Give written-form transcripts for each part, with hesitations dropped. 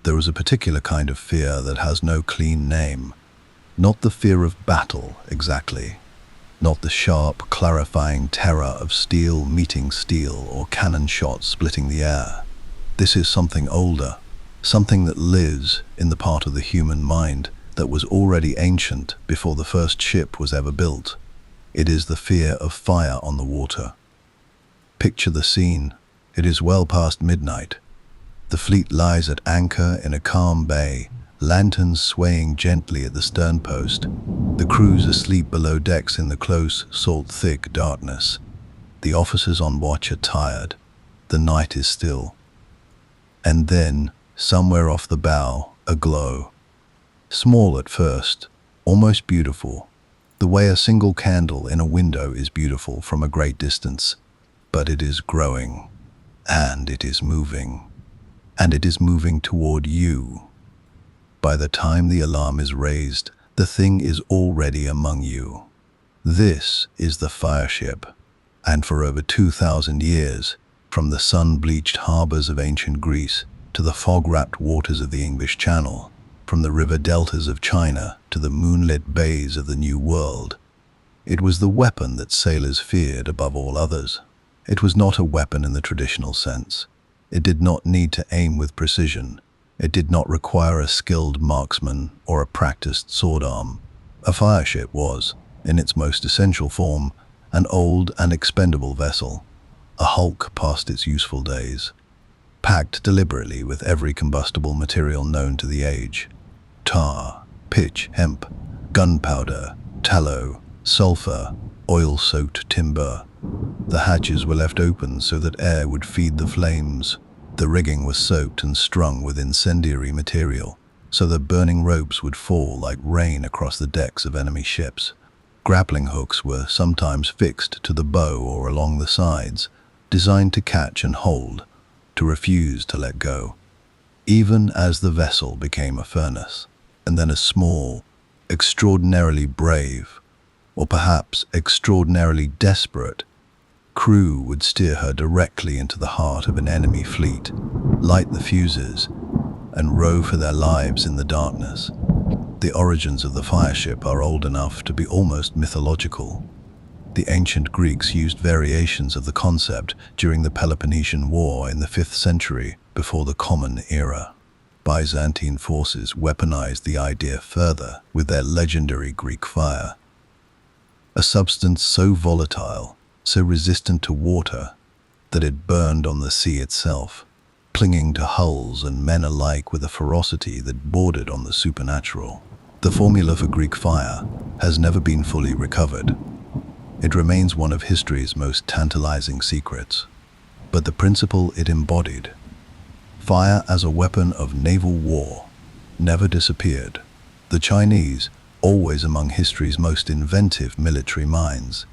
There was a particular kind of fear that has no clean name. Not the fear of battle, exactly. Not the sharp, clarifying terror of steel meeting steel or cannon shots splitting the air. This is something older, something that lives in the part of the human mind that was already ancient before the first ship was ever built. It is the fear of fire on the water. Picture the scene. It is well past midnight. The fleet lies at anchor in a calm bay, lanterns swaying gently at the sternpost. The crews asleep below decks in the close, salt-thick darkness. The officers on watch are tired. The night is still. And then, somewhere off the bow, a glow. Small at first, almost beautiful, the way a single candle in a window is beautiful from a great distance. But it is growing, and it is moving, and it is moving toward you. By the time the alarm is raised, the thing is already among you. This is the Fireship, and for over 2,000 years, from the sun-bleached harbors of ancient Greece to the fog-wrapped waters of the English Channel, from the river deltas of China to the moonlit bays of the New World, it was the weapon that sailors feared above all others. It was not a weapon in the traditional sense. It did not need to aim with precision. It did not require a skilled marksman or a practiced sword arm. A fireship was, in its most essential form, an old and expendable vessel, a hulk past its useful days, packed deliberately with every combustible material known to the age. Tar, pitch, hemp, gunpowder, tallow, sulfur, oil-soaked timber. The hatches were left open so that air would feed the flames. The rigging was soaked and strung with incendiary material, so that burning ropes would fall like rain across the decks of enemy ships. Grappling hooks were sometimes fixed to the bow or along the sides, designed to catch and hold, to refuse to let go. Even as the vessel became a furnace, and then a small, extraordinarily brave, or perhaps extraordinarily desperate, crew would steer her directly into the heart of an enemy fleet, light the fuses, and row for their lives in the darkness. The origins of the fireship are old enough to be almost mythological. The ancient Greeks used variations of the concept during the Peloponnesian War in the 5th century before the Common Era. Byzantine forces weaponized the idea further with their legendary Greek fire, a substance so volatile, so resistant to water, that it burned on the sea itself, clinging to hulls and men alike with a ferocity that bordered on the supernatural. The formula for Greek fire has never been fully recovered. It remains one of history's most tantalizing secrets. But the principle it embodied, fire as a weapon of naval war, never disappeared. The Chinese, always among history's most inventive military minds,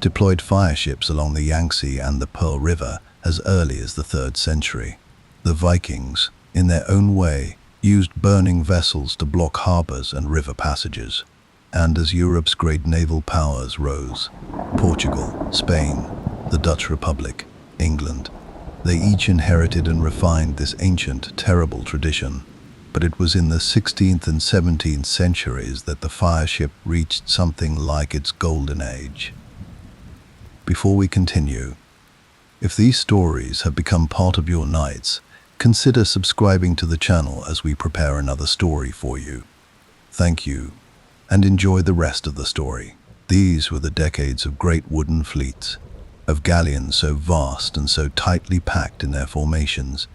deployed fireships along the Yangtze and the Pearl River as early as the 3rd century. The Vikings, in their own way, used burning vessels to block harbors and river passages. And as Europe's great naval powers rose, Portugal, Spain, the Dutch Republic, England, they each inherited and refined this ancient, terrible tradition. But it was in the 16th and 17th centuries that the fireship reached something like its golden age. Before we continue, if these stories have become part of your nights, consider subscribing to the channel as we prepare another story for you. Thank you, and enjoy the rest of the story. These were the decades of great wooden fleets, of galleons so vast and so tightly packed in their formations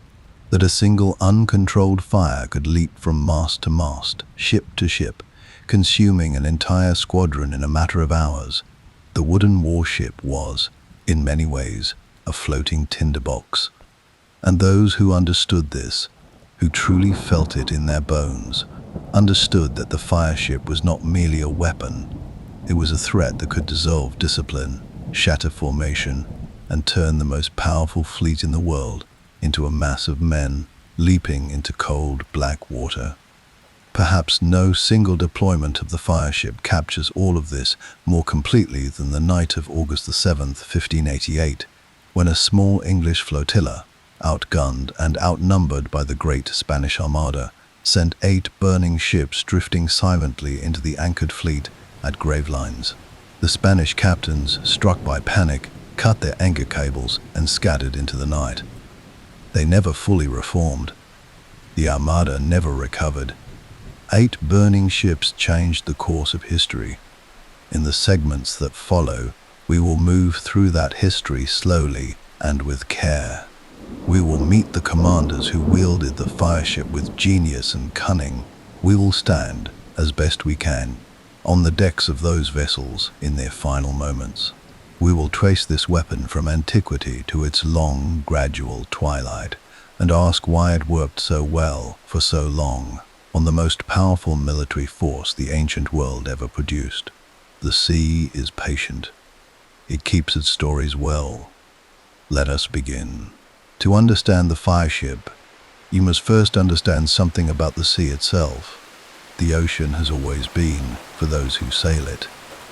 that a single uncontrolled fire could leap from mast to mast, ship to ship, consuming an entire squadron in a matter of hours. The wooden warship was, in many ways, a floating tinderbox. And those who understood this, who truly felt it in their bones, understood that the fireship was not merely a weapon. It was a threat that could dissolve discipline, shatter formation, and turn the most powerful fleet in the world into a mass of men leaping into cold, black water. Perhaps no single deployment of the fireship captures all of this more completely than the night of August the 7th, 1588, when a small English flotilla, outgunned and outnumbered by the great Spanish Armada, sent 8 burning ships drifting silently into the anchored fleet at Gravelines. The Spanish captains, struck by panic, cut their anchor cables and scattered into the night. They never fully reformed. The Armada never recovered. 8 burning ships changed the course of history. In the segments that follow, we will move through that history slowly and with care. We will meet the commanders who wielded the Fireship with genius and cunning. We will stand, as best we can, on the decks of those vessels in their final moments. We will trace this weapon from antiquity to its long, gradual twilight, and ask why it worked so well for so long on the most powerful military force the ancient world ever produced. The sea is patient. It keeps its stories well. Let us begin. To understand the Fireship, you must first understand something about the sea itself. The ocean has always been, for those who sail it,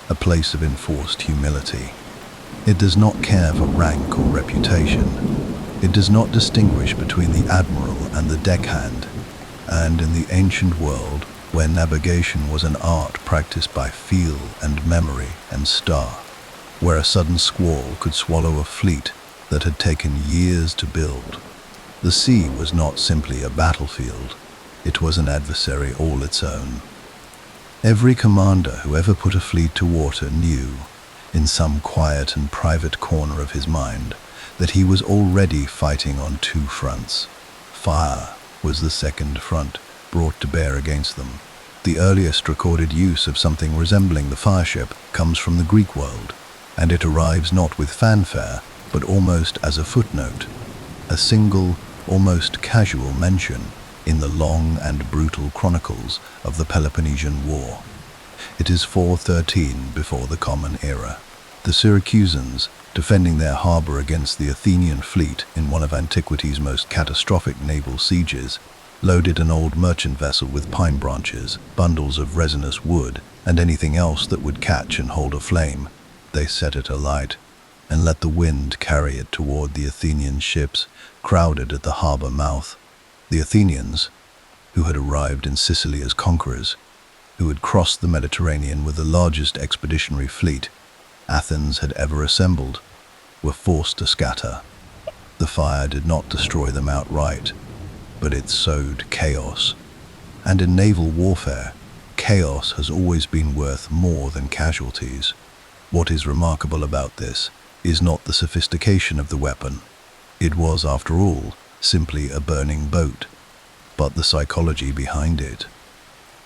a place of enforced humility. It does not care for rank or reputation. It does not distinguish between the admiral and the deckhand. And in the ancient world, where navigation was an art practiced by feel and memory and star, where a sudden squall could swallow a fleet that had taken years to build, the sea was not simply a battlefield. It was an adversary all its own. Every commander who ever put a fleet to water knew, in some quiet and private corner of his mind, that he was already fighting on 2 fronts. Fire was the second front brought to bear against them. The earliest recorded use of something resembling the Fireship comes from the Greek world, and it arrives not with fanfare, but almost as a footnote, a single, almost casual mention in the long and brutal chronicles of the Peloponnesian War. It is 413 before the Common Era. The Syracusans, defending their harbor against the Athenian fleet in one of antiquity's most catastrophic naval sieges, loaded an old merchant vessel with pine branches, bundles of resinous wood, and anything else that would catch and hold a flame. They set it alight and let the wind carry it toward the Athenian ships crowded at the harbor mouth. The Athenians, who had arrived in Sicily as conquerors, who had crossed the Mediterranean with the largest expeditionary fleet Athens had ever assembled, were forced to scatter. The fire did not destroy them outright, but it sowed chaos. And in naval warfare, chaos has always been worth more than casualties. What is remarkable about this is not the sophistication of the weapon. It was, after all, simply a burning boat, but the psychology behind it.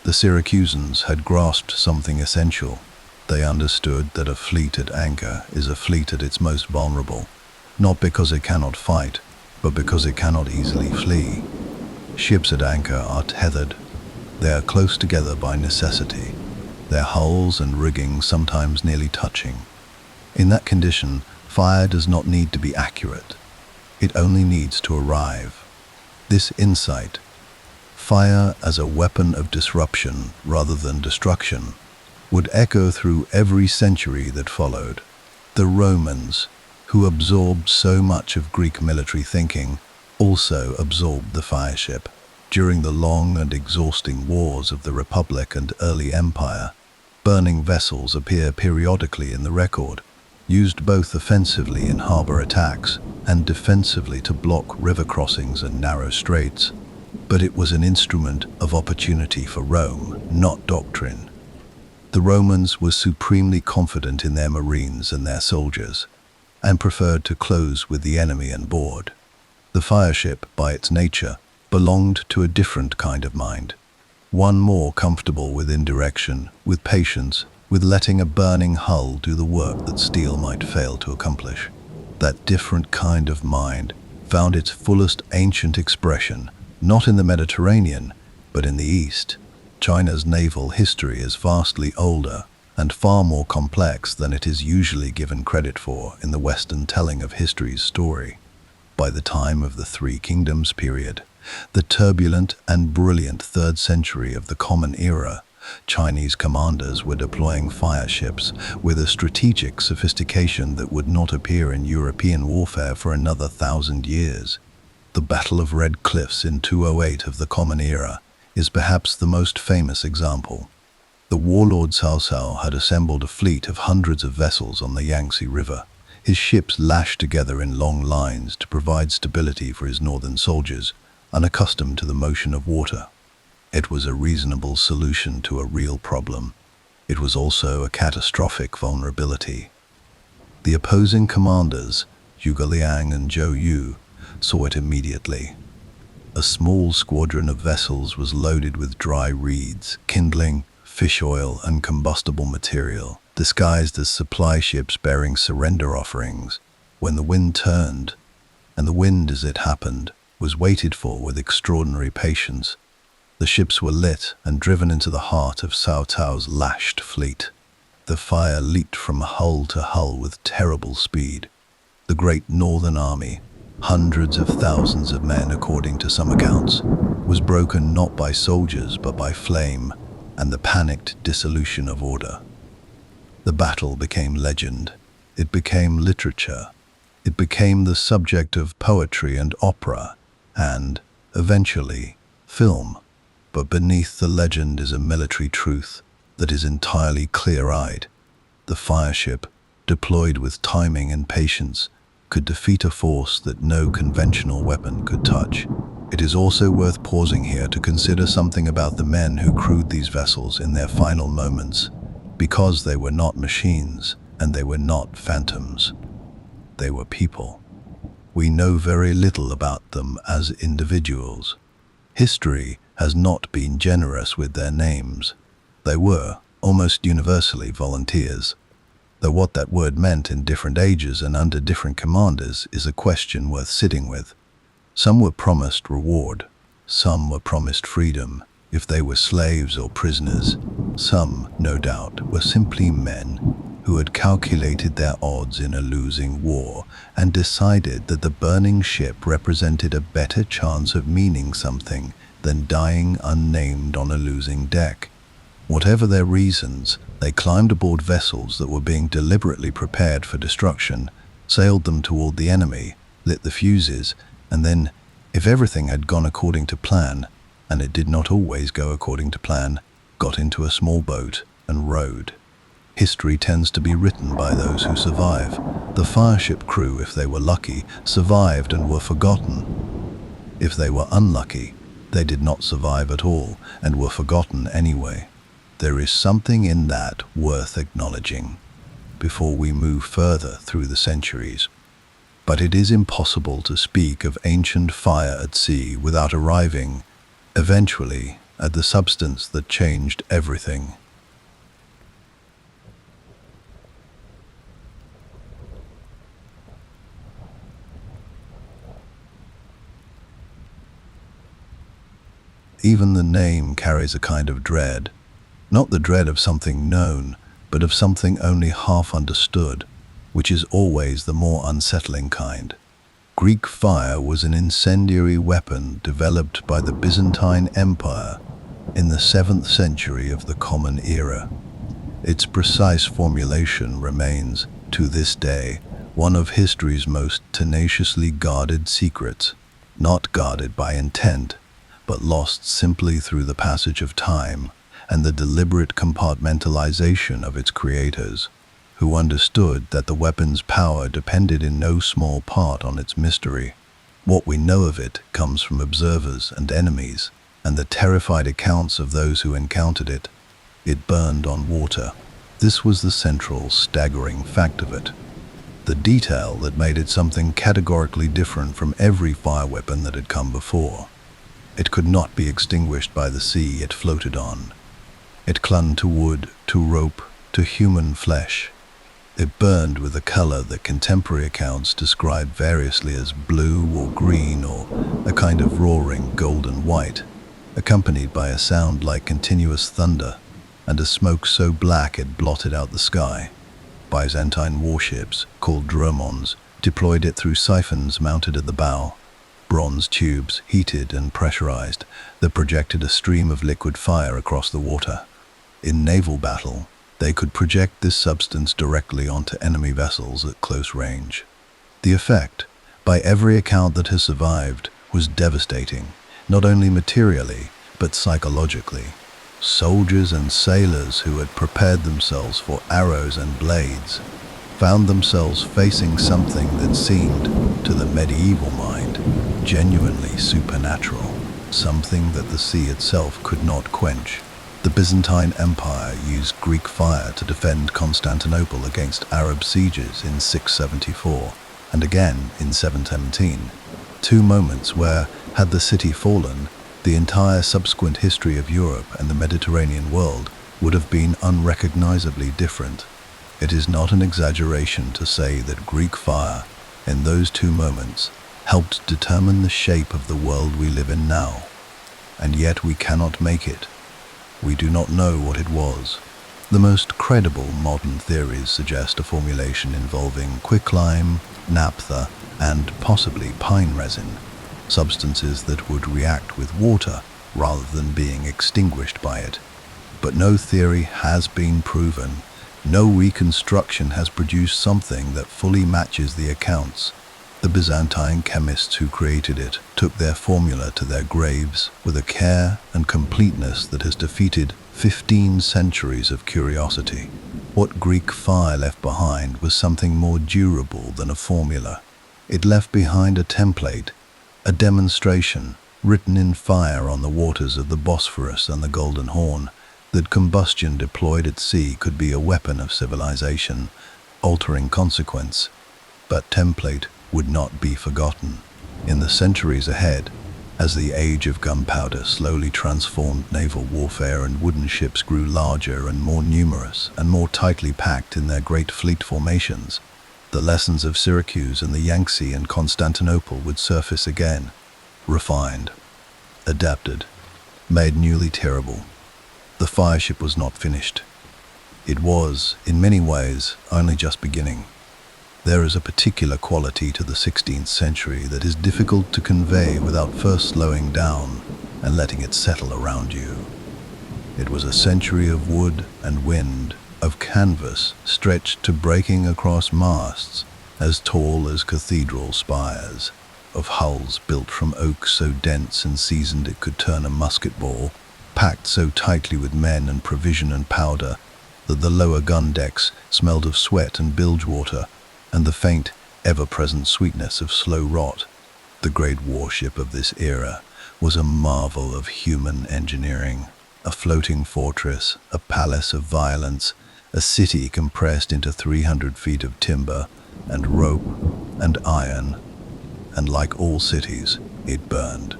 The Syracusans had grasped something essential. They understood that a fleet at anchor is a fleet at its most vulnerable, not because it cannot fight, but because it cannot easily flee. Ships at anchor are tethered. They are close together by necessity, their hulls and rigging sometimes nearly touching. In that condition, fire does not need to be accurate. It only needs to arrive. This insight, fire as a weapon of disruption rather than destruction, would echo through every century that followed. The Romans, who absorbed so much of Greek military thinking, also absorbed the Fireship. During the long and exhausting wars of the Republic and early Empire, burning vessels appear periodically in the record, used both offensively in harbor attacks and defensively to block river crossings and narrow straits. But it was an instrument of opportunity for Rome, not doctrine. The Romans were supremely confident in their marines and their soldiers, and preferred to close with the enemy on board. The Fireship, by its nature, belonged to a different kind of mind, one more comfortable with indirection, with patience, with letting a burning hull do the work that steel might fail to accomplish. That different kind of mind found its fullest ancient expression, not in the Mediterranean, but in the East. China's naval history is vastly older and far more complex than it is usually given credit for in the Western telling of history's story. By the time of the Three Kingdoms period, the turbulent and brilliant 3rd century of the Common Era, Chinese commanders were deploying fireships with a strategic sophistication that would not appear in European warfare for another 1,000 years. The Battle of Red Cliffs in 208 of the Common Era is perhaps the most famous example. The warlord Cao Cao had assembled a fleet of hundreds of vessels on the Yangtze River. His ships lashed together in long lines to provide stability for his northern soldiers, unaccustomed to the motion of water. It was a reasonable solution to a real problem. It was also a catastrophic vulnerability. The opposing commanders, Zhuge Liang and Zhou Yu, saw it immediately. A small squadron of vessels was loaded with dry reeds, kindling, fish oil, and combustible material, disguised as supply ships bearing surrender offerings. When the wind turned, and the wind, as it happened, was waited for with extraordinary patience, the ships were lit and driven into the heart of Cao Cao's lashed fleet. The fire leaped from hull to hull with terrible speed. The great northern army, hundreds of thousands of men according to some accounts, was broken not by soldiers but by flame and the panicked dissolution of order. The battle became legend. It became literature. It became the subject of poetry and opera, and, eventually, film. But beneath the legend is a military truth that is entirely clear-eyed. The Fireship, deployed with timing and patience, could defeat a force that no conventional weapon could touch. It is also worth pausing here to consider something about the men who crewed these vessels in their final moments, because they were not machines and they were not phantoms. They were people. We know very little about them as individuals. History has not been generous with their names. They were, almost universally, volunteers. Though what that word meant in different ages and under different commanders is a question worth sitting with. Some were promised reward. Some were promised freedom, if they were slaves or prisoners. Some, no doubt, were simply men who had calculated their odds in a losing war and decided that the burning ship represented a better chance of meaning something than dying unnamed on a losing deck. Whatever their reasons, they climbed aboard vessels that were being deliberately prepared for destruction, sailed them toward the enemy, lit the fuses, and then, if everything had gone according to plan, and it did not always go according to plan, got into a small boat and rowed. History tends to be written by those who survive. The Fireship crew, if they were lucky, survived and were forgotten. If they were unlucky, they did not survive at all and were forgotten anyway. There is something in that worth acknowledging before we move further through the centuries. But it is impossible to speak of ancient fire at sea without arriving, eventually, at the substance that changed everything. Even the name carries a kind of dread. Not the dread of something known, but of something only half understood, which is always the more unsettling kind. Greek fire was an incendiary weapon developed by the Byzantine Empire in the 7th century of the Common Era. Its precise formulation remains, to this day, one of history's most tenaciously guarded secrets, not guarded by intent, but lost simply through the passage of time and the deliberate compartmentalization of its creators, who understood that the weapon's power depended in no small part on its mystery. What we know of it comes from observers and enemies, and the terrified accounts of those who encountered it. It burned on water. This was the central, staggering fact of it. The detail that made it something categorically different from every fire weapon that had come before. It could not be extinguished by the sea it floated on. It clung to wood, to rope, to human flesh. It burned with a color that contemporary accounts describe variously as blue or green or a kind of roaring golden white, accompanied by a sound like continuous thunder and a smoke so black it blotted out the sky. Byzantine warships, called dromons, deployed it through siphons mounted at the bow. Bronze tubes, heated and pressurized, that projected a stream of liquid fire across the water. In naval battle, they could project this substance directly onto enemy vessels at close range. The effect, by every account that has survived, was devastating, not only materially, but psychologically. Soldiers and sailors who had prepared themselves for arrows and blades found themselves facing something that seemed, to the medieval mind, genuinely supernatural, something that the sea itself could not quench. The Byzantine Empire used Greek fire to defend Constantinople against Arab sieges in 674 and again in 717, two moments where, had the city fallen, the entire subsequent history of Europe and the Mediterranean world would have been unrecognizably different. It is not an exaggeration to say that Greek fire, in those two moments, helped determine the shape of the world we live in now. And yet we cannot make it. We do not know what it was. The most credible modern theories suggest a formulation involving quicklime, naphtha, and possibly pine resin, substances that would react with water rather than being extinguished by it. But no theory has been proven. No reconstruction has produced something that fully matches the accounts. The Byzantine chemists who created it took their formula to their graves with a care and completeness that has defeated 15 centuries of curiosity. What Greek fire left behind was something more durable than a formula. It left behind a template, a demonstration, written in fire on the waters of the Bosphorus and the Golden Horn, that combustion deployed at sea could be a weapon of civilization, altering consequence. But template would not be forgotten. In the centuries ahead, as the age of gunpowder slowly transformed naval warfare and wooden ships grew larger and more numerous and more tightly packed in their great fleet formations, the lessons of Syracuse and the Yangtze and Constantinople would surface again, refined, adapted, made newly terrible. The fireship was not finished. It was, in many ways, only just beginning. There is a particular quality to the 16th century that is difficult to convey without first slowing down and letting it settle around you. It was a century of wood and wind, of canvas stretched to breaking across masts as tall as cathedral spires, of hulls built from oak so dense and seasoned it could turn a musket ball, packed so tightly with men and provision and powder that the lower gun decks smelled of sweat and bilge water and the faint, ever-present sweetness of slow rot. The great warship of this era was a marvel of human engineering, a floating fortress, a palace of violence, a city compressed into 300 feet of timber and rope and iron, and like all cities, it burned.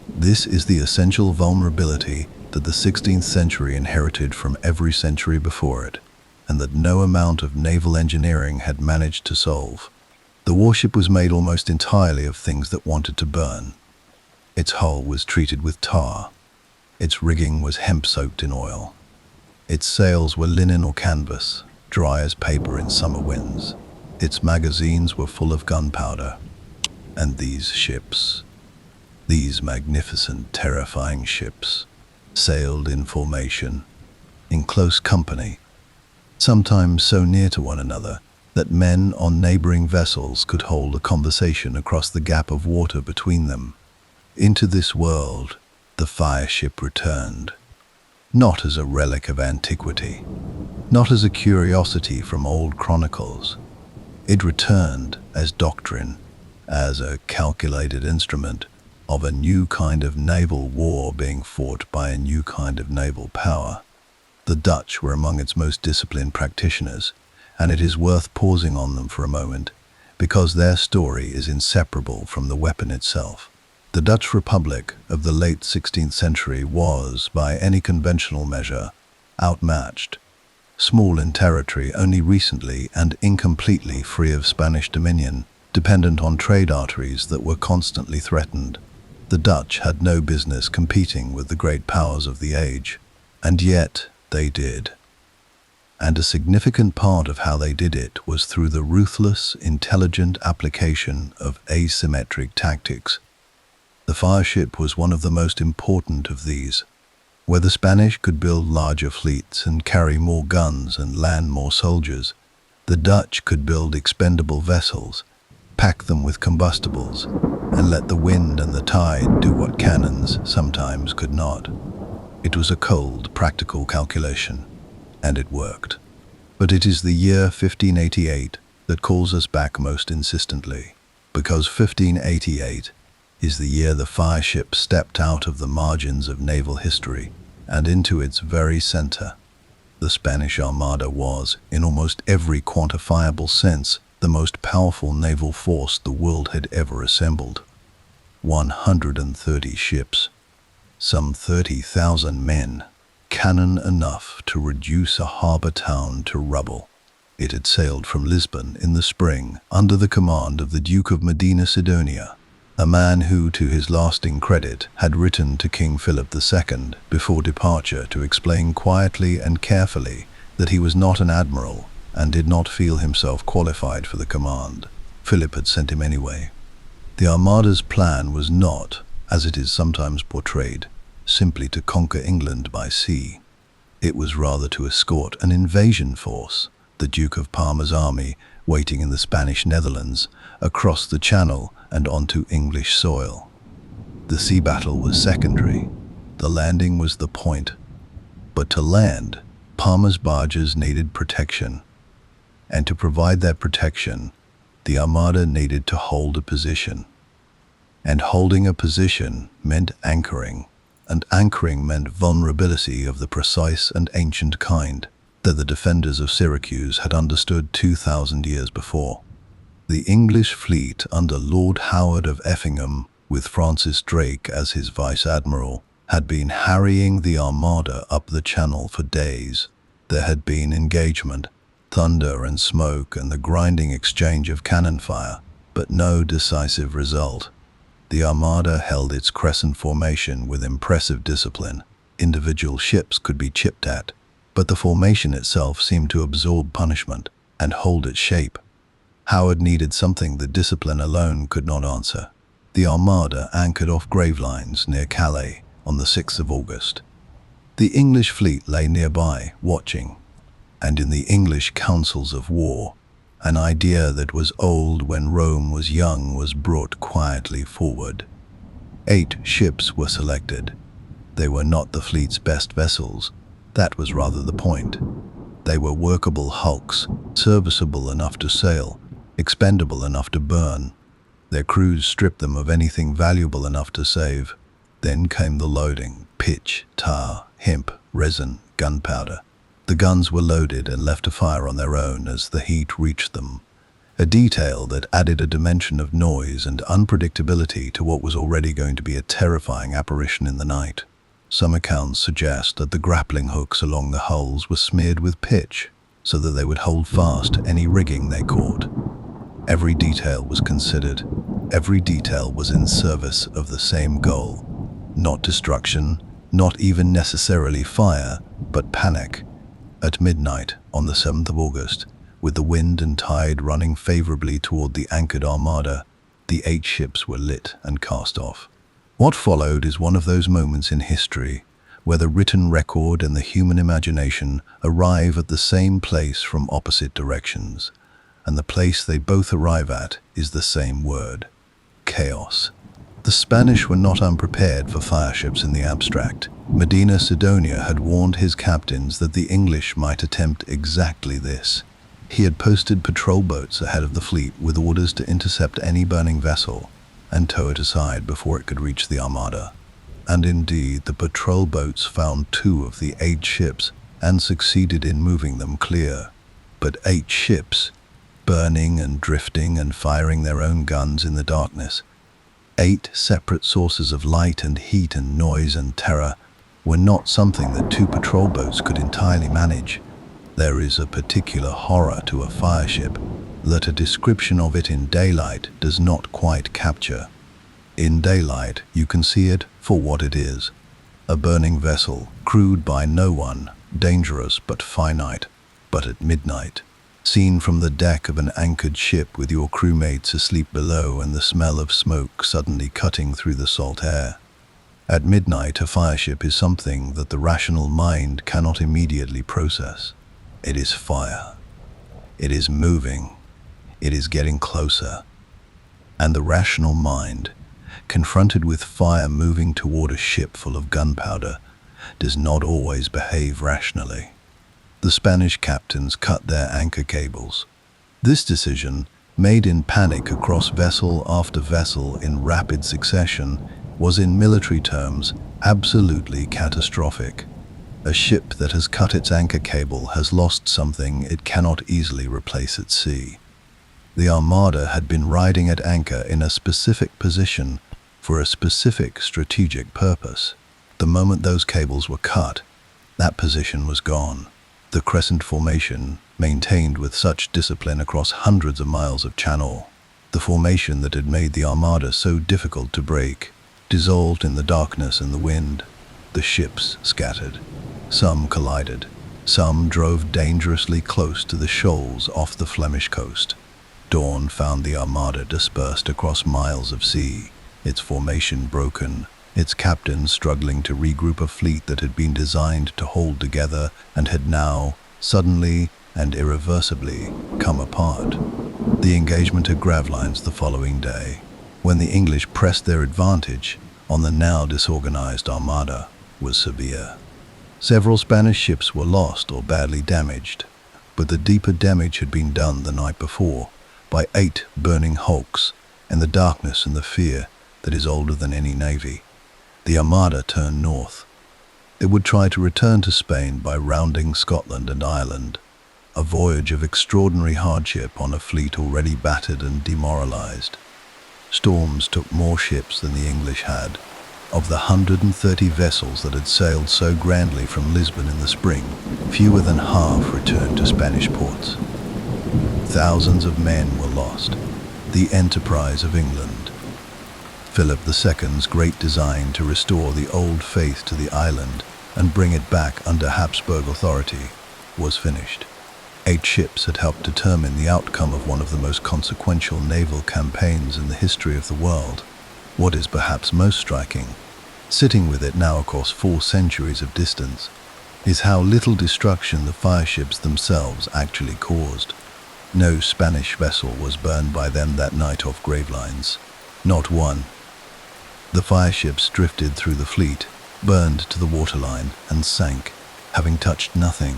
This is the essential vulnerability that the 16th century inherited from every century before it, and that no amount of naval engineering had managed to solve. The warship was made almost entirely of things that wanted to burn. Its hull was treated with tar. Its rigging was hemp-soaked in oil. Its sails were linen or canvas, dry as paper in summer winds. Its magazines were full of gunpowder. And these ships, these magnificent, terrifying ships, sailed in formation, in close company, sometimes so near to one another that men on neighboring vessels could hold a conversation across the gap of water between them. Into this world, the fireship returned, not as a relic of antiquity, not as a curiosity from old chronicles. It returned as doctrine, as a calculated instrument of a new kind of naval war being fought by a new kind of naval power. The Dutch were among its most disciplined practitioners, and it is worth pausing on them for a moment, because their story is inseparable from the weapon itself. The Dutch Republic of the late 16th century was, by any conventional measure, outmatched. Small in territory, only recently and incompletely free of Spanish dominion, dependent on trade arteries that were constantly threatened, the Dutch had no business competing with the great powers of the age. And yet, they did. And a significant part of how they did it was through the ruthless, intelligent application of asymmetric tactics. The fireship was one of the most important of these. Where the Spanish could build larger fleets and carry more guns and land more soldiers, the Dutch could build expendable vessels, pack them with combustibles, and let the wind and the tide do what cannons sometimes could not. It was a cold, practical calculation, and it worked. But it is the year 1588 that calls us back most insistently, because 1588 is the year the Fireships stepped out of the margins of naval history and into its very center. The Spanish Armada was, in almost every quantifiable sense, the most powerful naval force the world had ever assembled. 130 ships, some 30,000 men, cannon enough to reduce a harbor town to rubble. It had sailed from Lisbon in the spring under the command of the Duke of Medina Sidonia, a man who, to his lasting credit, had written to King Philip II before departure to explain quietly and carefully that he was not an admiral and did not feel himself qualified for the command. Philip had sent him anyway. The Armada's plan was not, as it is sometimes portrayed, simply to conquer England by sea. It was rather to escort an invasion force, the Duke of Parma's army, waiting in the Spanish Netherlands, across the Channel and onto English soil. The sea battle was secondary. The landing was the point. But to land, Parma's barges needed protection. And to provide that protection, the Armada needed to hold a position. And holding a position meant anchoring, and anchoring meant vulnerability of the precise and ancient kind that the defenders of Syracuse had understood 2,000 years before. The English fleet under Lord Howard of Effingham, with Francis Drake as his vice-admiral, had been harrying the Armada up the Channel for days. There had been engagement, thunder and smoke and the grinding exchange of cannon fire, but no decisive result. The Armada held its crescent formation with impressive discipline. Individual ships could be chipped at, but the formation itself seemed to absorb punishment and hold its shape. Howard needed something that discipline alone could not answer. The Armada anchored off Gravelines near Calais on the 6th of August. The English fleet lay nearby, watching, and in the English councils of war, an idea that was old when Rome was young was brought quietly forward. 8 ships were selected. They were not the fleet's best vessels. That was rather the point. They were workable hulks, serviceable enough to sail, expendable enough to burn. Their crews stripped them of anything valuable enough to save. Then came the loading: pitch, tar, hemp, resin, gunpowder. The guns were loaded and left to fire on their own as the heat reached them, a detail that added a dimension of noise and unpredictability to what was already going to be a terrifying apparition in the night. Some accounts suggest that the grappling hooks along the hulls were smeared with pitch so that they would hold fast any rigging they caught. Every detail was considered. Every detail was in service of the same goal. Not destruction, not even necessarily fire, but panic. At midnight on the 7th of August, with the wind and tide running favorably toward the anchored Armada, the 8 ships were lit and cast off. What followed is one of those moments in history where the written record and the human imagination arrive at the same place from opposite directions, and the place they both arrive at is the same word: chaos. The Spanish were not unprepared for fireships in the abstract. Medina Sidonia had warned his captains that the English might attempt exactly this. He had posted patrol boats ahead of the fleet with orders to intercept any burning vessel and tow it aside before it could reach the Armada. And indeed, the patrol boats found 2 of the 8 ships and succeeded in moving them clear. But 8 ships, burning and drifting and firing their own guns in the darkness, 8 separate sources of light and heat and noise and terror, were not something that 2 patrol boats could entirely manage. There is a particular horror to a fireship that a description of it in daylight does not quite capture. In daylight, you can see it for what it is: a burning vessel, crewed by no one, dangerous but finite. But at midnight, seen from the deck of an anchored ship with your crewmates asleep below and the smell of smoke suddenly cutting through the salt air. At midnight, a fireship is something that the rational mind cannot immediately process. It is fire. It is moving. It is getting closer. And the rational mind, confronted with fire moving toward a ship full of gunpowder, does not always behave rationally. The Spanish captains cut their anchor cables. This decision, made in panic across vessel after vessel in rapid succession, was in military terms absolutely catastrophic. A ship that has cut its anchor cable has lost something it cannot easily replace at sea. The Armada had been riding at anchor in a specific position for a specific strategic purpose. The moment those cables were cut, that position was gone. The crescent formation, maintained with such discipline across hundreds of miles of channel, the formation that had made the Armada so difficult to break, dissolved in the darkness and the wind. The ships scattered. Some collided. Some drove dangerously close to the shoals off the Flemish coast. Dawn found the Armada dispersed across miles of sea, its formation broken, its captains struggling to regroup a fleet that had been designed to hold together and had now, suddenly and irreversibly, come apart. The engagement at Gravelines the following day, when the English pressed their advantage on the now disorganized Armada, was severe. Several Spanish ships were lost or badly damaged, but the deeper damage had been done the night before by 8 burning hulks and the darkness and the fear that is older than any navy. The Armada turned north. It would try to return to Spain by rounding Scotland and Ireland, a voyage of extraordinary hardship on a fleet already battered and demoralized. Storms took more ships than the English had. Of the 130 vessels that had sailed so grandly from Lisbon in the spring, fewer than half returned to Spanish ports. Thousands of men were lost. The enterprise of England, Philip II's great design to restore the old faith to the island and bring it back under Habsburg authority, was finished. 8 ships had helped determine the outcome of one of the most consequential naval campaigns in the history of the world. What is perhaps most striking, sitting with it now across 4 centuries of distance, is how little destruction the fireships themselves actually caused. No Spanish vessel was burned by them that night off Gravelines. Not one. The fireships drifted through the fleet, burned to the waterline, and sank, having touched nothing.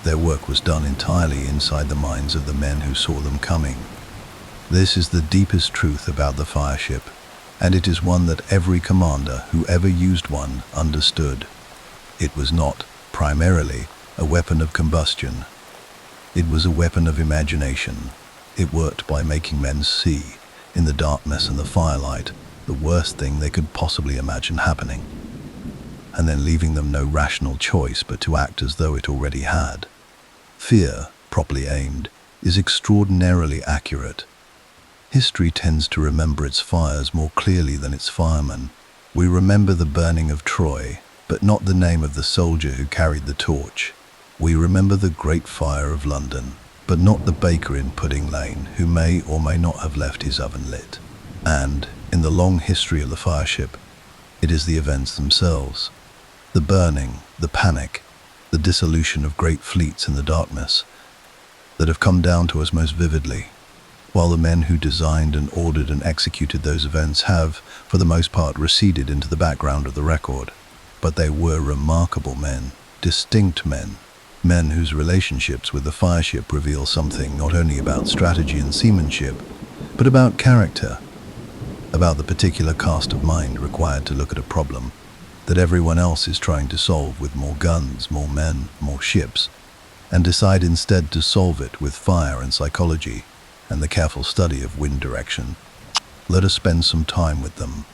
Their work was done entirely inside the minds of the men who saw them coming. This is the deepest truth about the fireship, and it is one that every commander who ever used one understood. It was not, primarily, a weapon of combustion. It was a weapon of imagination. It worked by making men see, in the darkness and the firelight, the worst thing they could possibly imagine happening, and then leaving them no rational choice but to act as though it already had. Fear, properly aimed, is extraordinarily accurate. History tends to remember its fires more clearly than its firemen. We remember the burning of Troy, but not the name of the soldier who carried the torch. We remember the Great Fire of London, but not the baker in Pudding Lane who may or may not have left his oven lit. And, in the long history of the fireship, it is the events themselves, the burning, the panic, the dissolution of great fleets in the darkness, that have come down to us most vividly, while the men who designed and ordered and executed those events have, for the most part, receded into the background of the record. But they were remarkable men, distinct men, men whose relationships with the fireship reveal something not only about strategy and seamanship, but about character, about the particular cast of mind required to look at a problem that everyone else is trying to solve with more guns, more men, more ships, and decide instead to solve it with fire and psychology and the careful study of wind direction. Let us spend some time with them.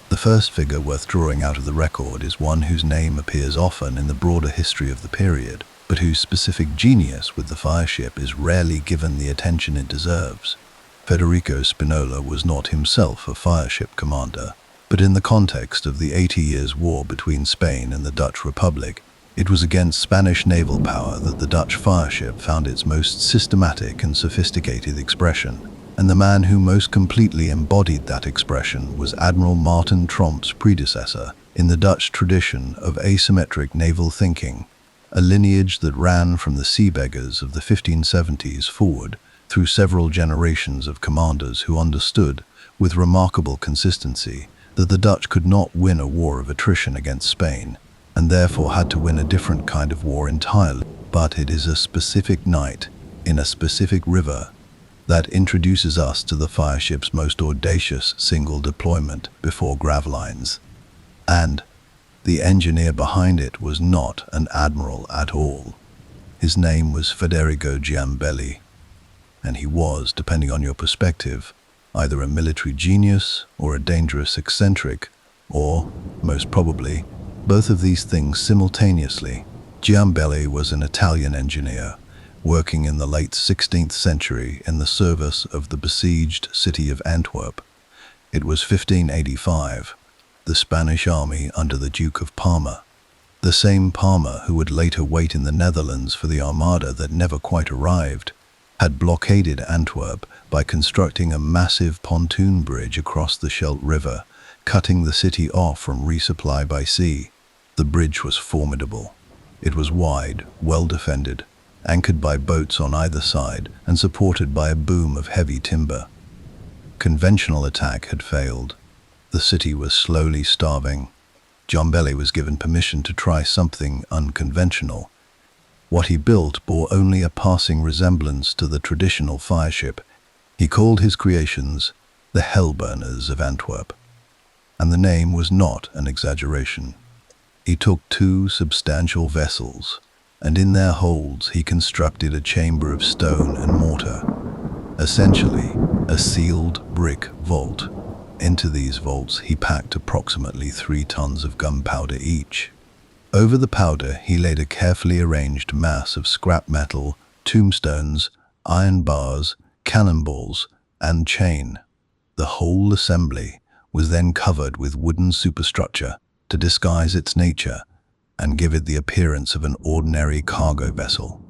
The first figure worth drawing out of the record is one whose name appears often in the broader history of the period, but whose specific genius with the fireship is rarely given the attention it deserves. Federico Spinola was not himself a fireship commander, but in the context of the 80 Years' War between Spain and the Dutch Republic, it was against Spanish naval power that the Dutch fireship found its most systematic and sophisticated expression, and the man who most completely embodied that expression was Admiral Martin Tromp's predecessor in the Dutch tradition of asymmetric naval thinking, a lineage that ran from the sea beggars of the 1570s forward through several generations of commanders who understood with remarkable consistency, that the Dutch could not win a war of attrition against Spain, and therefore had to win a different kind of war entirely. But it is a specific night, in a specific river, that introduces us to the Fireship's most audacious single deployment before Gravlines. And the engineer behind it was not an admiral at all. His name was Federico Giambelli, and he was, depending on your perspective, either a military genius or a dangerous eccentric, or, most probably, both of these things simultaneously. Giambelli was an Italian engineer, working in the late 16th century in the service of the besieged city of Antwerp. It was 1585, the Spanish army under the Duke of Parma, the same Parma who would later wait in the Netherlands for the armada that never quite arrived, had blockaded Antwerp by constructing a massive pontoon bridge across the Scheldt River, cutting the city off from resupply by sea. The bridge was formidable. It was wide, well defended, anchored by boats on either side and supported by a boom of heavy timber. Conventional attack had failed. The city was slowly starving. Giambelli was given permission to try something unconventional. What he built bore only a passing resemblance to the traditional fireship. He called his creations the Hellburners of Antwerp. And the name was not an exaggeration. He took two substantial vessels, and in their holds he constructed a chamber of stone and mortar, essentially a sealed brick vault. Into these vaults he packed approximately 3 tons of gunpowder each. Over the powder he laid a carefully arranged mass of scrap metal, tombstones, iron bars, cannonballs, and chain. The whole assembly was then covered with wooden superstructure to disguise its nature and give it the appearance of an ordinary cargo vessel.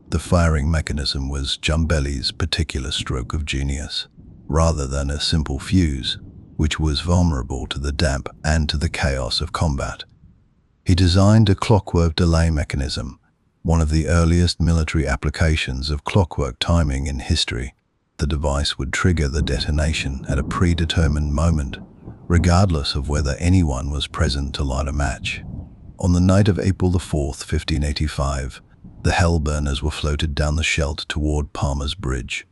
The firing mechanism was Giambelli's particular stroke of genius, rather than a simple fuse, which was vulnerable to the damp and to the chaos of combat. He designed a clockwork delay mechanism, one of the earliest military applications of clockwork timing in history. The device would trigger the detonation at a predetermined moment, regardless of whether anyone was present to light a match. On the night of April the 4th, 1585, the Hellburners were floated down the Scheldt toward Parma's bridge.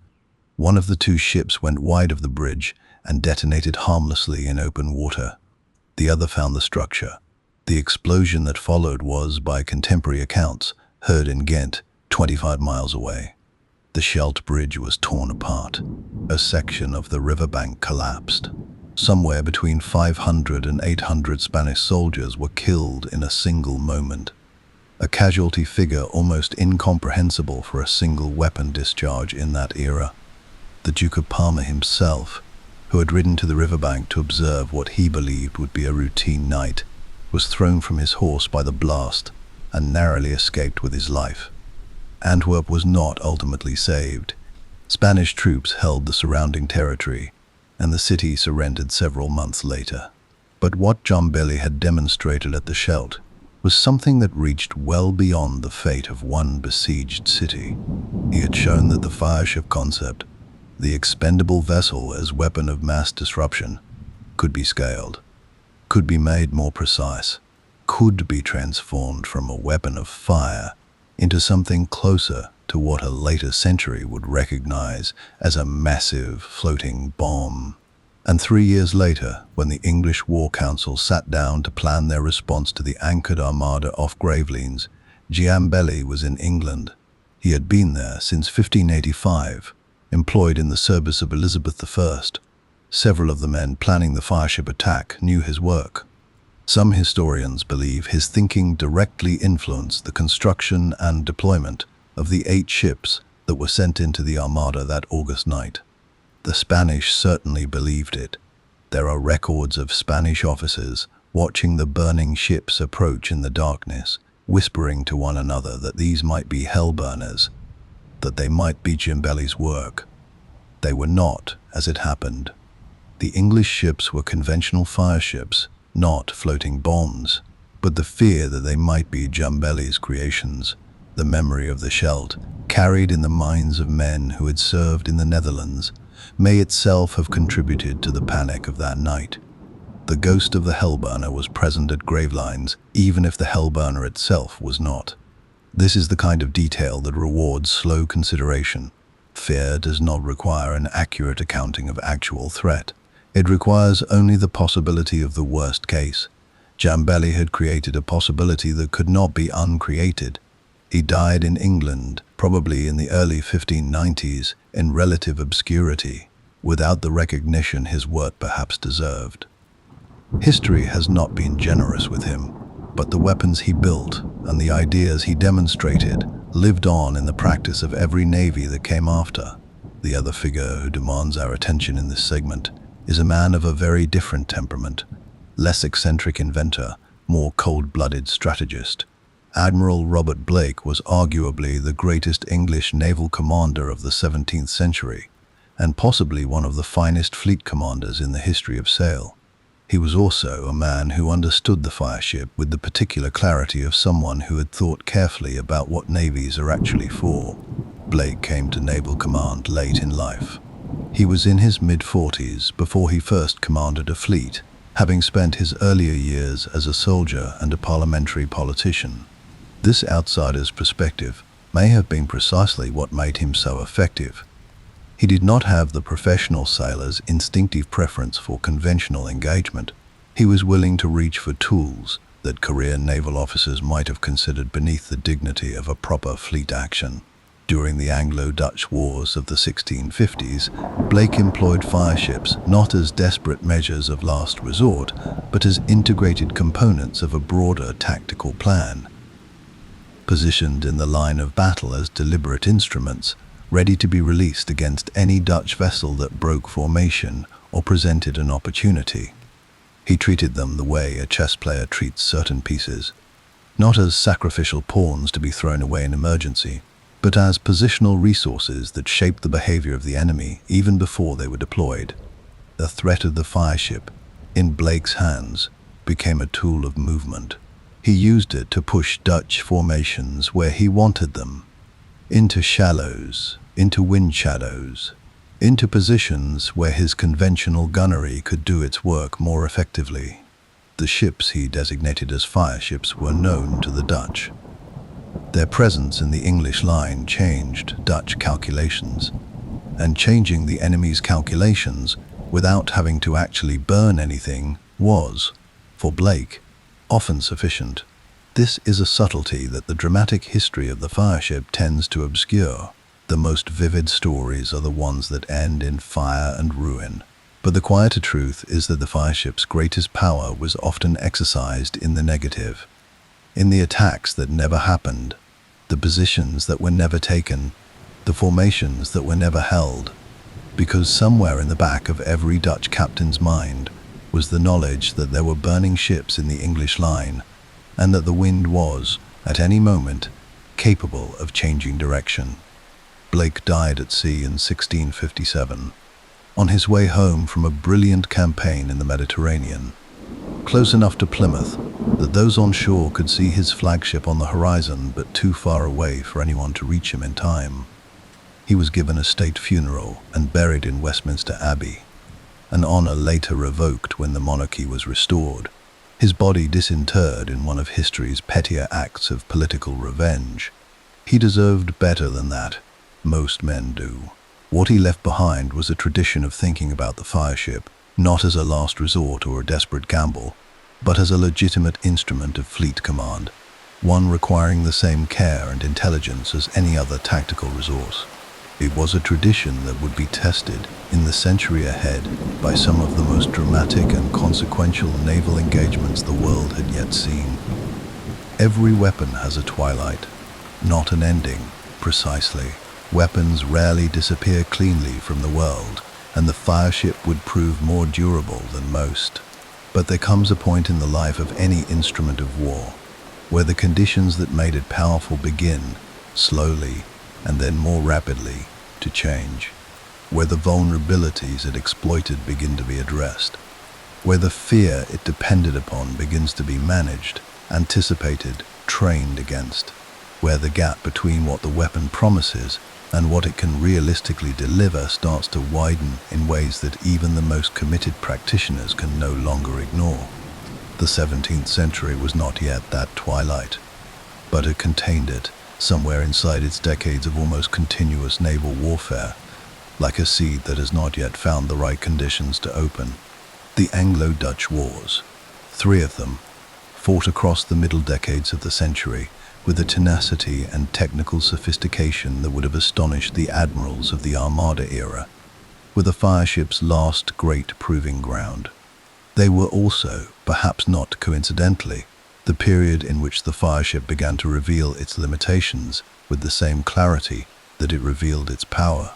One of the 2 ships went wide of the bridge and detonated harmlessly in open water. The other found the structure. The explosion that followed was, by contemporary accounts, heard in Ghent, 25 miles away. The Scheldt Bridge was torn apart. A section of the riverbank collapsed. Somewhere between 500 and 800 Spanish soldiers were killed in a single moment. A casualty figure almost incomprehensible for a single weapon discharge in that era. The Duke of Parma himself, who had ridden to the riverbank to observe what he believed would be a routine night, was thrown from his horse by the blast and narrowly escaped with his life. Antwerp was not ultimately saved. Spanish troops held the surrounding territory, and the city surrendered several months later. But what Giambelli had demonstrated at the Scheldt was something that reached well beyond the fate of one besieged city. He had shown that the fireship concept, the expendable vessel as weapon of mass disruption, could be scaled, could be made more precise, could be transformed from a weapon of fire into something closer to what a later century would recognize as a massive floating bomb. And 3 years later, when the English War Council sat down to plan their response to the anchored armada off Gravelines, Giambelli was in England. He had been there since 1585, employed in the service of Elizabeth I. Several of the men planning the fireship attack knew his work. Some historians believe his thinking directly influenced the construction and deployment of the 8 ships that were sent into the armada that August night. The Spanish certainly believed it. There are records of Spanish officers watching the burning ships approach in the darkness, whispering to one another that these might be Hellburners, that they might be Giambelli's work. They were not, as it happened. The English ships were conventional fireships, not floating bombs, but the fear that they might be Giambelli's creations, the memory of the Scheldt, carried in the minds of men who had served in the Netherlands, may itself have contributed to the panic of that night. The ghost of the Hellburner was present at gravelines, even if the Hellburner itself was not. This is the kind of detail that rewards slow consideration. Fear does not require an accurate accounting of actual threat. It requires only the possibility of the worst case. Jambeli had created a possibility that could not be uncreated. He died in England, probably in the early 1590s, in relative obscurity, without the recognition his work perhaps deserved. History has not been generous with him, but the weapons he built and the ideas he demonstrated lived on in the practice of every navy that came after. The other figure who demands our attention in this segment is a man of a very different temperament, less eccentric inventor, more cold-blooded strategist. Admiral Robert Blake was arguably the greatest English naval commander of the 17th century, and possibly one of the finest fleet commanders in the history of sail. He was also a man who understood the Fireship with the particular clarity of someone who had thought carefully about what navies are actually for. Blake came to naval command late in life. He was in his mid-40s before he first commanded a fleet, having spent his earlier years as a soldier and a parliamentary politician. This outsider's perspective may have been precisely what made him so effective. He did not have the professional sailor's instinctive preference for conventional engagement. He was willing to reach for tools that career naval officers might have considered beneath the dignity of a proper fleet action. During the Anglo-Dutch Wars of the 1650s, Blake employed fireships not as desperate measures of last resort, but as integrated components of a broader tactical plan. Positioned in the line of battle as deliberate instruments, ready to be released against any Dutch vessel that broke formation or presented an opportunity. He treated them the way a chess player treats certain pieces, not as sacrificial pawns to be thrown away in emergency, but as positional resources that shaped the behavior of the enemy even before they were deployed. The threat of the fireship, in Blake's hands, became a tool of movement. He used it to push Dutch formations where he wanted them, into shallows, into wind shadows, into positions where his conventional gunnery could do its work more effectively. The ships he designated as fireships were known to the Dutch. Their presence in the English line changed Dutch calculations, and changing the enemy's calculations without having to actually burn anything was, for Blake, often sufficient. This is a subtlety that the dramatic history of the fireship tends to obscure. The most vivid stories are the ones that end in fire and ruin. But the quieter truth is that the fireship's greatest power was often exercised in the negative. In the attacks that never happened, the positions that were never taken, the formations that were never held. Because somewhere in the back of every Dutch captain's mind was the knowledge that there were burning ships in the English line, and that the wind was, at any moment, capable of changing direction. Blake died at sea in 1657, on his way home from a brilliant campaign in the Mediterranean, close enough to Plymouth that those on shore could see his flagship on the horizon, but too far away for anyone to reach him in time. He was given a state funeral and buried in Westminster Abbey, an honor later revoked when the monarchy was restored, his body disinterred in one of history's pettier acts of political revenge. He deserved better than that. Most men do. What he left behind was a tradition of thinking about the fireship, not as a last resort or a desperate gamble, but as a legitimate instrument of fleet command, one requiring the same care and intelligence as any other tactical resource. It was a tradition that would be tested in the century ahead by some of the most dramatic and consequential naval engagements the world had yet seen. Every weapon has a twilight, not an ending, precisely. Weapons rarely disappear cleanly from the world, and the fireship would prove more durable than most. But there comes a point in the life of any instrument of war where the conditions that made it powerful begin, slowly and then more rapidly, to change, where the vulnerabilities it exploited begin to be addressed, where the fear it depended upon begins to be managed, anticipated, trained against, where the gap between what the weapon promises and what it can realistically deliver starts to widen in ways that even the most committed practitioners can no longer ignore. The 17th century was not yet that twilight, but it contained it, somewhere inside its decades of almost continuous naval warfare, like a seed that has not yet found the right conditions to open. The Anglo-Dutch Wars, 3 of them, fought across the middle decades of the century, with a tenacity and technical sophistication that would have astonished the admirals of the Armada era, were the Fireships' last great proving ground. They were also, perhaps not coincidentally, the period in which the Fireship began to reveal its limitations with the same clarity that it revealed its power.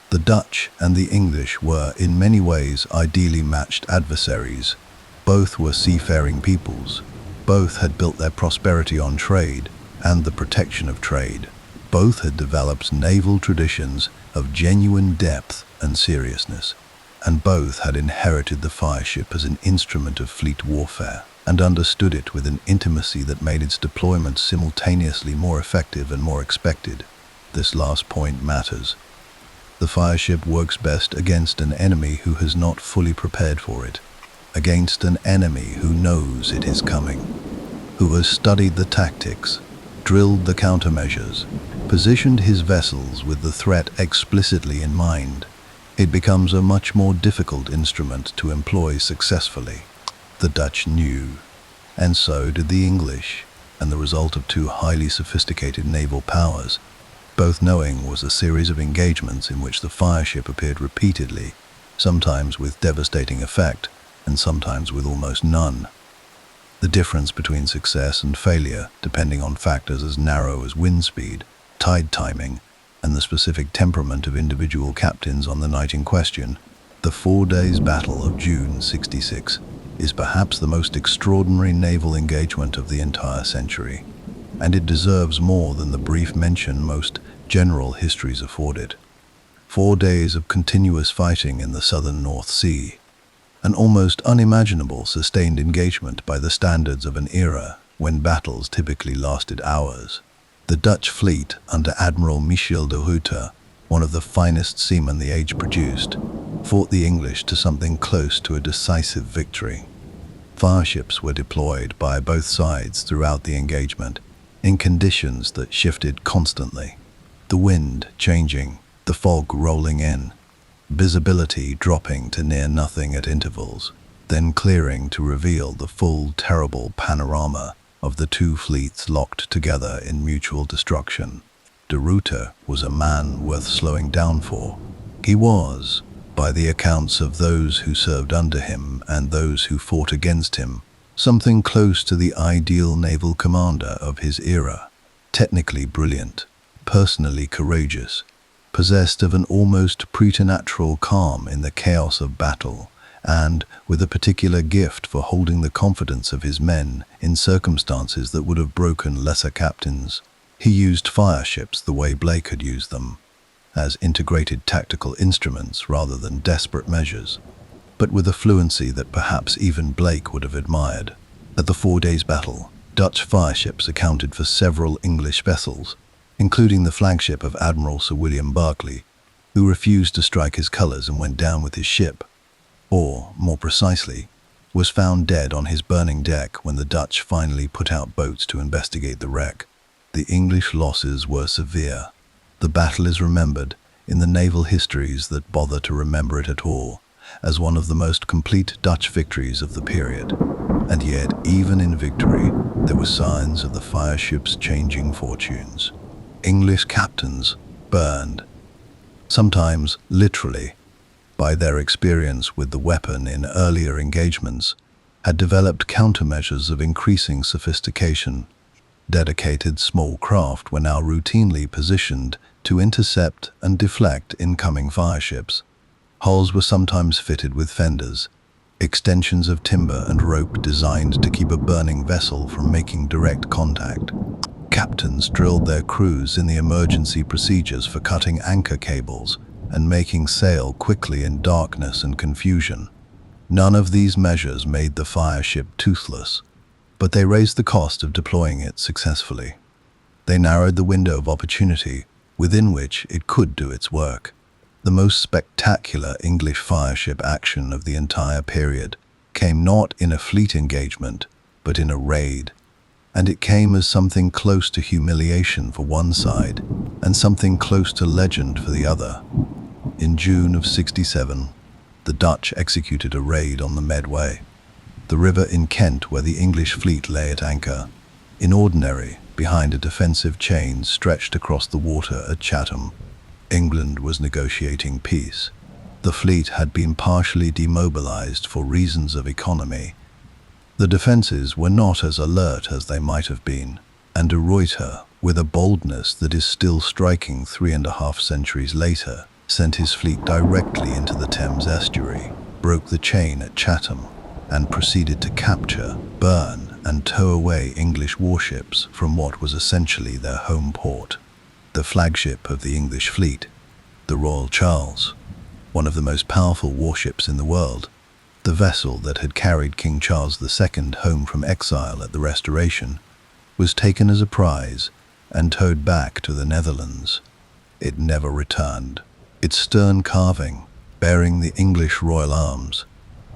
The Dutch and the English were, in many ways, ideally matched adversaries. Both were seafaring peoples. Both had built their prosperity on trade and the protection of trade. Both had developed naval traditions of genuine depth and seriousness, and both had inherited the Fireship as an instrument of fleet warfare and understood it with an intimacy that made its deployment simultaneously more effective and more expected. This last point matters. The Fireship works best against an enemy who has not fully prepared for it, against an enemy who knows it is coming, who has studied the tactics, drilled the countermeasures, positioned his vessels with the threat explicitly in mind. It becomes a much more difficult instrument to employ successfully. The Dutch knew, and so did the English, and the result of 2 highly sophisticated naval powers, both knowing, was a series of engagements in which the Fireship appeared repeatedly, sometimes with devastating effect, and sometimes with almost none. The difference between success and failure, depending on factors as narrow as wind speed, tide timing, and the specific temperament of individual captains on the night in question, the 4 days Battle of June '66 is perhaps the most extraordinary naval engagement of the entire century, and it deserves more than the brief mention most general histories afford it. 4 days of continuous fighting in the southern North Sea, an almost unimaginable sustained engagement by the standards of an era when battles typically lasted hours. The Dutch fleet, under Admiral Michiel de Ruyter, one of the finest seamen the age produced, fought the English to something close to a decisive victory. Fireships were deployed by both sides throughout the engagement, in conditions that shifted constantly. The wind changing, the fog rolling in, visibility dropping to near nothing at intervals, then clearing to reveal the full, terrible panorama of the 2 fleets locked together in mutual destruction. De Ruyter was a man worth slowing down for. He was, by the accounts of those who served under him and those who fought against him, something close to the ideal naval commander of his era. Technically brilliant, personally courageous, possessed of an almost preternatural calm in the chaos of battle, and with a particular gift for holding the confidence of his men in circumstances that would have broken lesser captains. He used Fireships the way Blake had used them, as integrated tactical instruments rather than desperate measures, but with a fluency that perhaps even Blake would have admired. At the 4 days battle, Dutch Fireships accounted for several English vessels, including the flagship of Admiral Sir William Berkeley, who refused to strike his colours and went down with his ship, or, more precisely, was found dead on his burning deck when the Dutch finally put out boats to investigate the wreck. The English losses were severe. The battle is remembered, in the naval histories that bother to remember it at all, as one of the most complete Dutch victories of the period. And yet, even in victory, there were signs of the Fireships' changing fortunes. English captains burned, sometimes literally, by their experience with the weapon in earlier engagements, had developed countermeasures of increasing sophistication. Dedicated small craft were now routinely positioned to intercept and deflect incoming fireships. Hulls were sometimes fitted with fenders, extensions of timber and rope designed to keep a burning vessel from making direct contact. Captains drilled their crews in the emergency procedures for cutting anchor cables and making sail quickly in darkness and confusion. None of these measures made the Fireship toothless, but they raised the cost of deploying it successfully. They narrowed the window of opportunity within which it could do its work. The most spectacular English fireship action of the entire period came not in a fleet engagement, but in a raid, and it came as something close to humiliation for one side and something close to legend for the other. In June of '67, the Dutch executed a raid on the Medway, the river in Kent where the English fleet lay at anchor, in ordinary, behind a defensive chain stretched across the water at Chatham. England was negotiating peace. The fleet had been partially demobilized for reasons of economy. The defenses were not as alert as they might have been, and de Ruyter, with a boldness that is still striking 3.5 centuries later, sent his fleet directly into the Thames estuary, broke the chain at Chatham, and proceeded to capture, burn, and tow away English warships from what was essentially their home port. The flagship of the English fleet, the Royal Charles, one of the most powerful warships in the world, the vessel that had carried King Charles II home from exile at the Restoration, was taken as a prize and towed back to the Netherlands. It never returned. Its stern carving, bearing the English royal arms,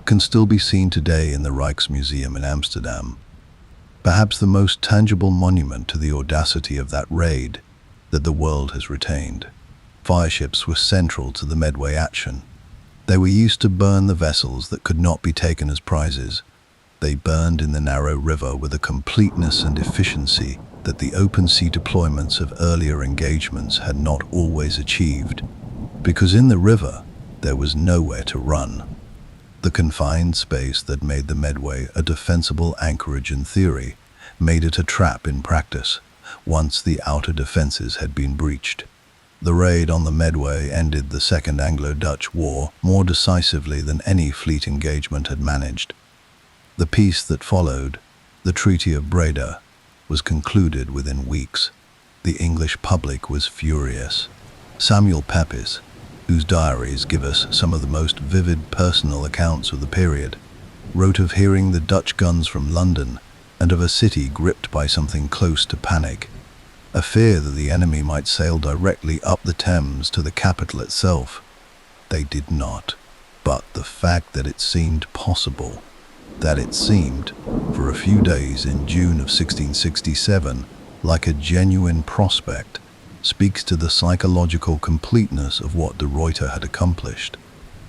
can still be seen today in the Rijksmuseum in Amsterdam. Perhaps the most tangible monument to the audacity of that raid that the world has retained. Fireships were central to the Medway action. They were used to burn the vessels that could not be taken as prizes. They burned in the narrow river with a completeness and efficiency that the open sea deployments of earlier engagements had not always achieved, because in the river there was nowhere to run. The confined space that made the Medway a defensible anchorage in theory made it a trap in practice, once the outer defenses had been breached. The raid on the Medway ended the Second Anglo-Dutch War more decisively than any fleet engagement had managed. The peace that followed, the Treaty of Breda, was concluded within weeks. The English public was furious. Samuel Pepys, whose diaries give us some of the most vivid personal accounts of the period, wrote of hearing the Dutch guns from London and of a city gripped by something close to panic, a fear that the enemy might sail directly up the Thames to the capital itself. They did not, but the fact that it seemed possible, that it seemed, for a few days in June of 1667, like a genuine prospect, speaks to the psychological completeness of what de Ruyter had accomplished.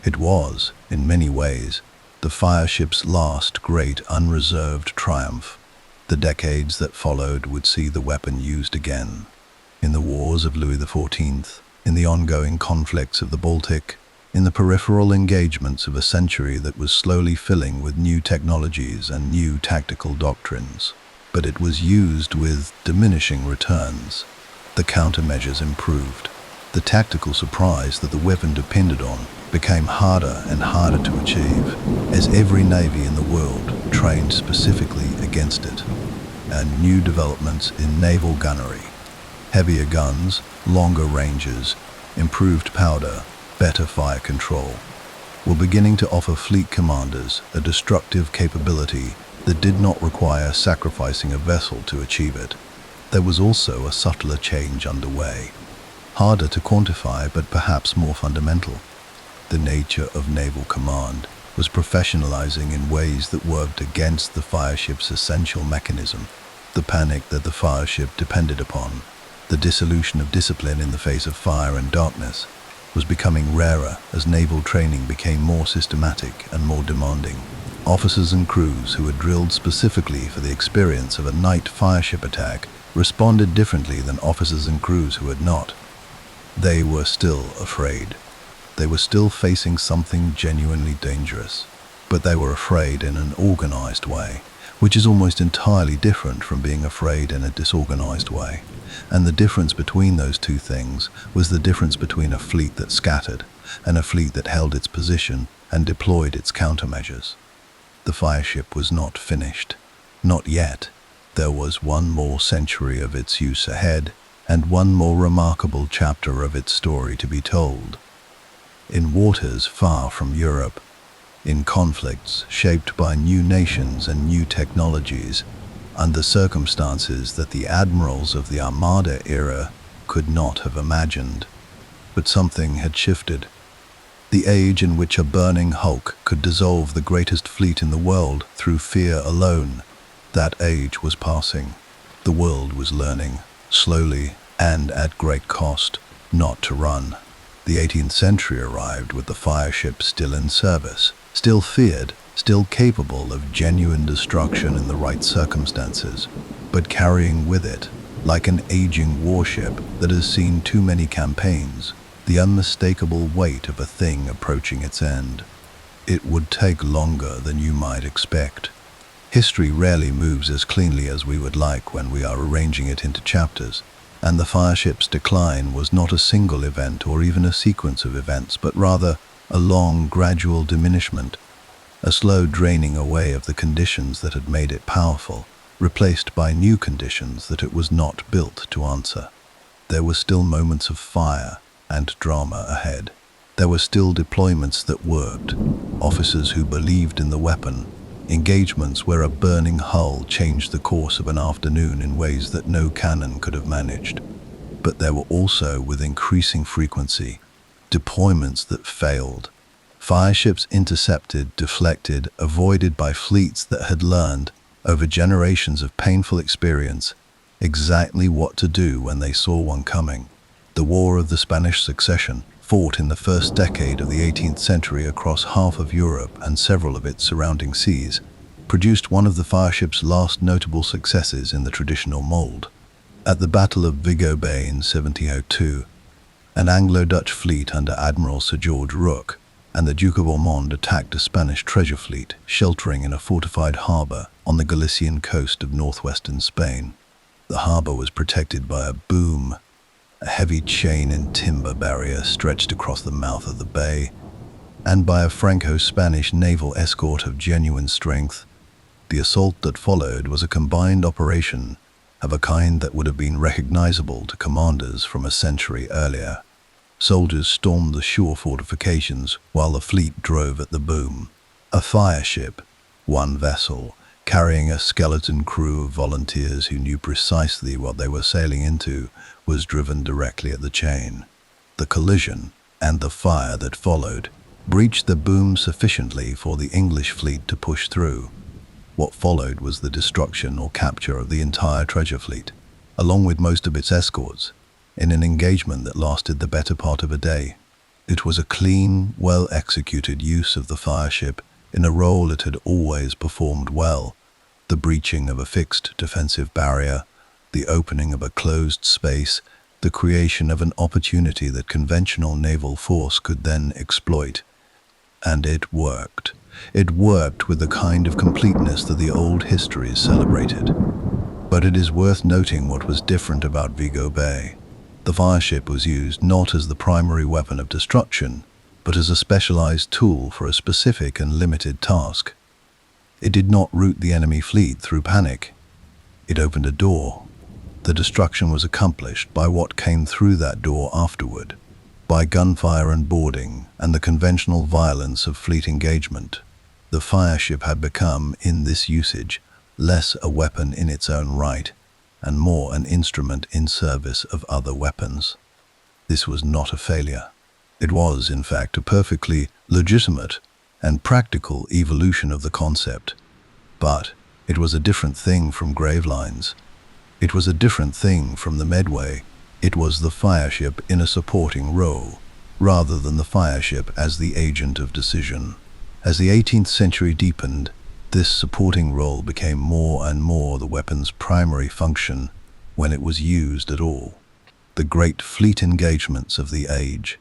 It was, in many ways, the fireship's last great unreserved triumph. The decades that followed would see the weapon used again. In the wars of Louis XIV, in the ongoing conflicts of the Baltic, in the peripheral engagements of a century that was slowly filling with new technologies and new tactical doctrines. But it was used with diminishing returns. The countermeasures improved. The tactical surprise that the weapon depended on became harder and harder to achieve, as every navy in the world trained specifically against it. And new developments in naval gunnery, heavier guns, longer ranges, improved powder, better fire control, were beginning to offer fleet commanders a destructive capability that did not require sacrificing a vessel to achieve it. There was also a subtler change underway, harder to quantify but perhaps more fundamental. The nature of naval command was professionalizing in ways that worked against the fireship's essential mechanism. The panic that the fireship depended upon, the dissolution of discipline in the face of fire and darkness, was becoming rarer as naval training became more systematic and more demanding. Officers and crews who had drilled specifically for the experience of a night fireship attack responded differently than officers and crews who had not. They were still afraid. They were still facing something genuinely dangerous, but they were afraid in an organized way, which is almost entirely different from being afraid in a disorganized way. And the difference between those two things was the difference between a fleet that scattered and a fleet that held its position and deployed its countermeasures. The fireship was not finished. Not yet. There was one more century of its use ahead, and one more remarkable chapter of its story to be told. In waters far from Europe, in conflicts shaped by new nations and new technologies, under circumstances that the admirals of the Armada era could not have imagined. But something had shifted. The age in which a burning hulk could dissolve the greatest fleet in the world through fear alone, that age was passing. The world was learning, slowly and at great cost, not to run. The 18th century arrived with the fireship still in service, still feared, still capable of genuine destruction in the right circumstances, but carrying with it, like an aging warship that has seen too many campaigns, the unmistakable weight of a thing approaching its end. It would take longer than you might expect. History rarely moves as cleanly as we would like when we are arranging it into chapters, and the fireship's decline was not a single event or even a sequence of events, but rather a long, gradual diminishment, a slow draining away of the conditions that had made it powerful, replaced by new conditions that it was not built to answer. There were still moments of fire and drama ahead. There were still deployments that worked, officers who believed in the weapon, engagements where a burning hull changed the course of an afternoon in ways that no cannon could have managed. But there were also, with increasing frequency, deployments that failed. Fireships intercepted, deflected, avoided by fleets that had learned, over generations of painful experience, exactly what to do when they saw one coming. The War of the Spanish Succession, fought in the first decade of the 18th century across half of Europe and several of its surrounding seas, produced one of the fireship's last notable successes in the traditional mold. At the Battle of Vigo Bay in 1702, an Anglo-Dutch fleet under Admiral Sir George Rooke and the Duke of Ormond attacked a Spanish treasure fleet sheltering in a fortified harbour on the Galician coast of northwestern Spain. The harbour was protected by a boom, a heavy chain and timber barrier stretched across the mouth of the bay, and by a Franco-Spanish naval escort of genuine strength. The assault that followed was a combined operation of a kind that would have been recognizable to commanders from a century earlier. Soldiers stormed the shore fortifications while the fleet drove at the boom. A fireship, one vessel, carrying a skeleton crew of volunteers who knew precisely what they were sailing into, was driven directly at the chain. The collision, and the fire that followed, breached the boom sufficiently for the English fleet to push through. What followed was the destruction or capture of the entire treasure fleet, along with most of its escorts, in an engagement that lasted the better part of a day. It was a clean, well-executed use of the fireship in a role it had always performed well: the breaching of a fixed defensive barrier, the opening of a closed space, the creation of an opportunity that conventional naval force could then exploit. And it worked. It worked with the kind of completeness that the old histories celebrated. But it is worth noting what was different about Vigo Bay. The fireship was used not as the primary weapon of destruction, but as a specialized tool for a specific and limited task. It did not rout the enemy fleet through panic. It opened a door. The destruction was accomplished by what came through that door afterward, by gunfire and boarding and the conventional violence of fleet engagement. The fireship had become, in this usage, less a weapon in its own right, and more an instrument in service of other weapons. This was not a failure. It was, in fact, a perfectly legitimate and practical evolution of the concept. But it was a different thing from Gravelines. It was a different thing from the Medway. It was the fireship in a supporting role, rather than the fireship as the agent of decision. As the 18th century deepened, this supporting role became more and more the weapon's primary function when it was used at all. The great fleet engagements of the age,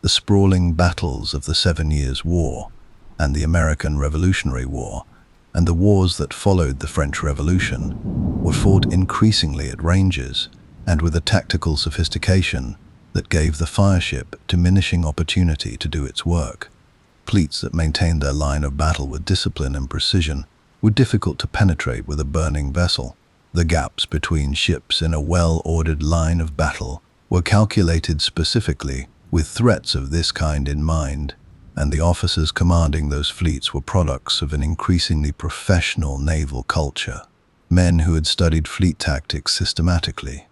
the sprawling battles of the 7 Years' War and the American Revolutionary War, and the wars that followed the French Revolution, were fought increasingly at ranges and with a tactical sophistication that gave the fireship diminishing opportunity to do its work. Fleets that maintained their line of battle with discipline and precision were difficult to penetrate with a burning vessel. The gaps between ships in a well-ordered line of battle were calculated specifically with threats of this kind in mind, and the officers commanding those fleets were products of an increasingly professional naval culture, men who had studied fleet tactics systematically.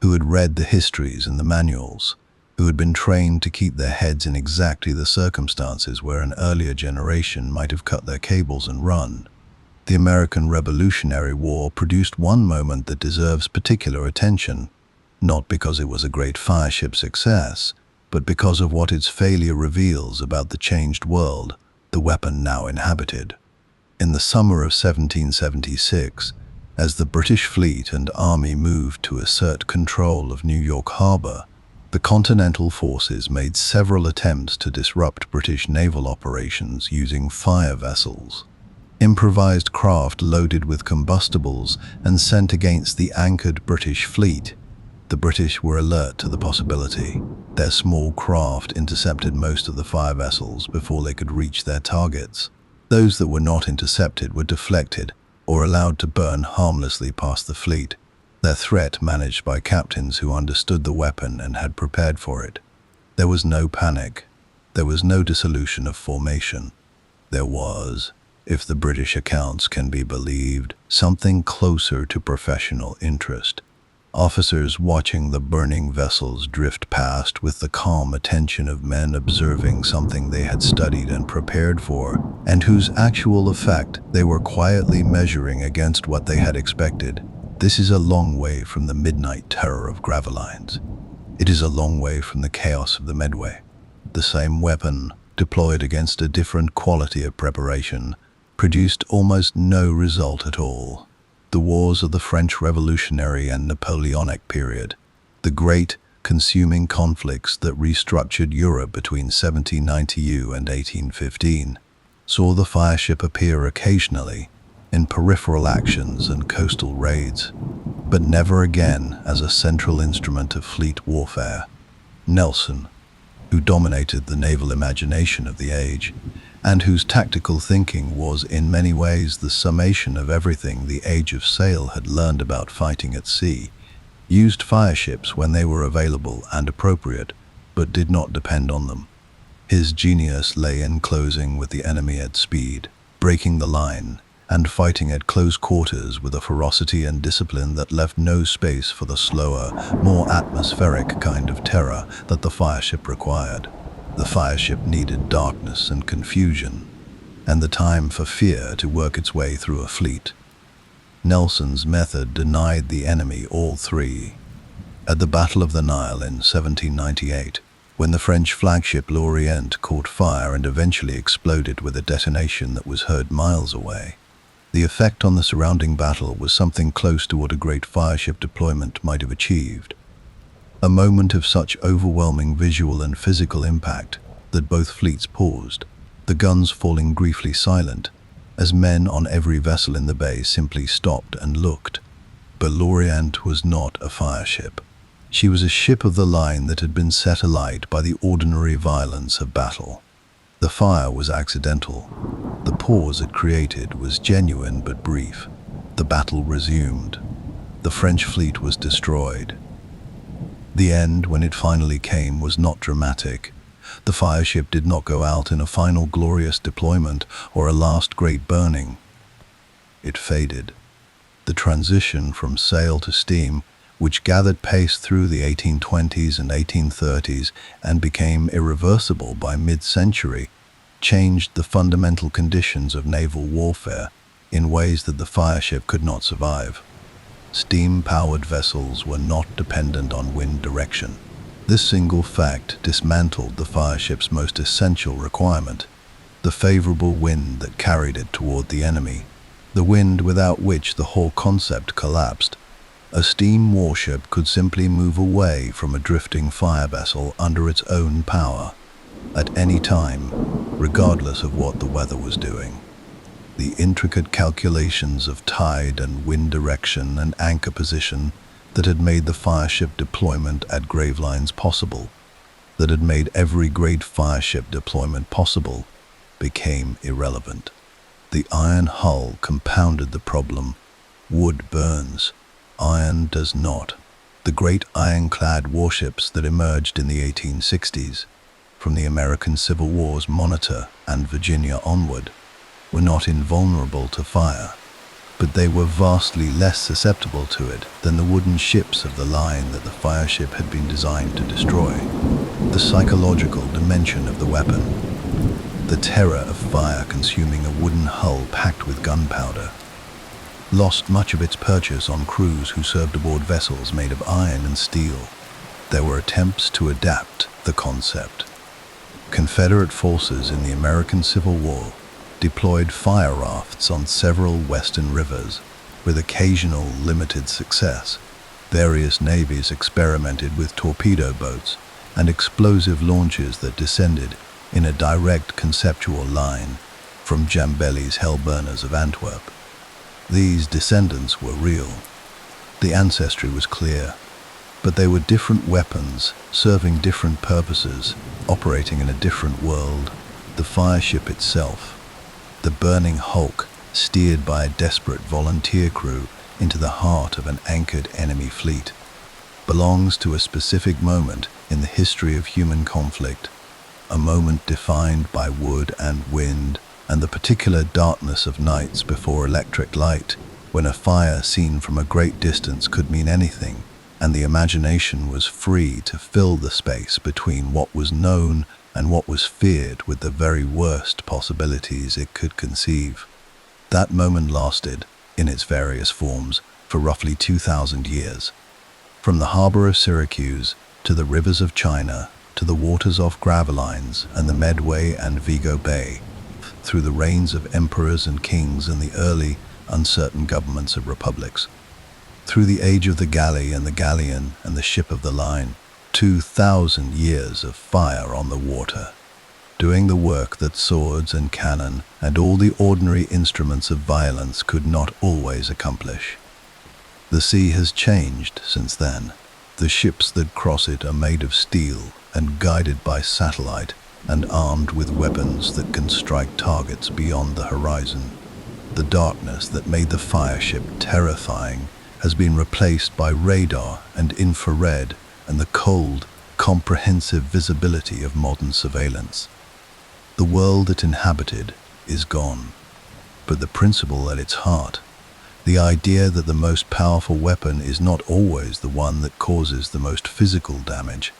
who had read the histories and the manuals, who had been trained to keep their heads in exactly the circumstances where an earlier generation might have cut their cables and run. The American Revolutionary War produced one moment that deserves particular attention, not because it was a great fireship success, but because of what its failure reveals about the changed world the weapon now inhabited. In the summer of 1776, as the British fleet and army moved to assert control of New York Harbor, the Continental forces made several attempts to disrupt British naval operations using fire vessels. Improvised craft loaded with combustibles and sent against the anchored British fleet. The British were alert to the possibility. Their small craft intercepted most of the fire vessels before they could reach their targets. Those that were not intercepted were deflected or allowed to burn harmlessly past the fleet, their threat managed by captains who understood the weapon and had prepared for it. There was no panic. There was no dissolution of formation. There was, if the British accounts can be believed, something closer to professional interest. Officers watching the burning vessels drift past with the calm attention of men observing something they had studied and prepared for, and whose actual effect they were quietly measuring against what they had expected. This is a long way from the midnight terror of Gravelines. It is a long way from the chaos of the Medway. The same weapon, deployed against a different quality of preparation, produced almost no result at all. The wars of the French Revolutionary and Napoleonic period, the great, consuming conflicts that restructured Europe between 1792 and 1815, saw the fireship appear occasionally in peripheral actions and coastal raids, but never again as a central instrument of fleet warfare. Nelson, who dominated the naval imagination of the age, and whose tactical thinking was in many ways the summation of everything the Age of Sail had learned about fighting at sea, used fireships when they were available and appropriate, but did not depend on them. His genius lay in closing with the enemy at speed, breaking the line, and fighting at close quarters with a ferocity and discipline that left no space for the slower, more atmospheric kind of terror that the fireship required. The fireship needed darkness and confusion, and the time for fear to work its way through a fleet. Nelson's method denied the enemy all three. At the Battle of the Nile in 1798, when the French flagship L'Orient caught fire and eventually exploded with a detonation that was heard miles away, the effect on the surrounding battle was something close to what a great fireship deployment might have achieved. A moment of such overwhelming visual and physical impact that both fleets paused, the guns falling briefly silent, as men on every vessel in the bay simply stopped and looked. But L'Orient was not a fireship. She was a ship of the line that had been set alight by the ordinary violence of battle. The fire was accidental. The pause it created was genuine but brief. The battle resumed. The French fleet was destroyed. The end, when it finally came, was not dramatic. The fireship did not go out in a final glorious deployment or a last great burning. It faded. The transition from sail to steam, which gathered pace through the 1820s and 1830s and became irreversible by mid-century, changed the fundamental conditions of naval warfare in ways that the fireship could not survive. Steam-powered vessels were not dependent on wind direction. This single fact dismantled the fireship's most essential requirement, the favorable wind that carried it toward the enemy, the wind without which the whole concept collapsed. A steam warship could simply move away from a drifting fire vessel under its own power, at any time, regardless of what the weather was doing. The intricate calculations of tide and wind direction and anchor position that had made the fireship deployment at Gravelines possible, that had made every great fireship deployment possible, became irrelevant. The iron hull compounded the problem. Wood burns. Iron does not. The great ironclad warships that emerged in the 1860s, from the American Civil War's Monitor and Virginia onward, were not invulnerable to fire, but they were vastly less susceptible to it than the wooden ships of the line that the Fireship had been designed to destroy. The psychological dimension of the weapon. The terror of fire consuming a wooden hull packed with gunpowder lost much of its purchase on crews who served aboard vessels made of iron and steel. There were attempts to adapt the concept. Confederate forces in the American Civil War deployed fire rafts on several western rivers, with occasional limited success. Various navies experimented with torpedo boats and explosive launches that descended in a direct conceptual line from Jambeli's hellburners of Antwerp. These descendants were real. The ancestry was clear, but they were different weapons, serving different purposes, operating in a different world. The Fireship itself, the burning hulk steered by a desperate volunteer crew into the heart of an anchored enemy fleet, belongs to a specific moment in the history of human conflict, a moment defined by wood and wind and the particular darkness of nights before electric light, when a fire seen from a great distance could mean anything, and the imagination was free to fill the space between what was known and what was feared with the very worst possibilities it could conceive. That moment lasted, in its various forms, for roughly 2,000 years. From the harbor of Syracuse, to the rivers of China, to the waters off Gravelines and the Medway and Vigo Bay, through the reigns of emperors and kings and the early, uncertain governments of republics, through the age of the galley and the galleon and the ship of the line, 2,000 years of fire on the water, doing the work that swords and cannon and all the ordinary instruments of violence could not always accomplish. The sea has changed since then. The ships that cross it are made of steel and guided by satellite and armed with weapons that can strike targets beyond the horizon. The darkness that made the Fireship terrifying has been replaced by radar and infrared and the cold, comprehensive visibility of modern surveillance. The world it inhabited is gone, but the principle at its heart, the idea that the most powerful weapon is not always the one that causes the most physical damage,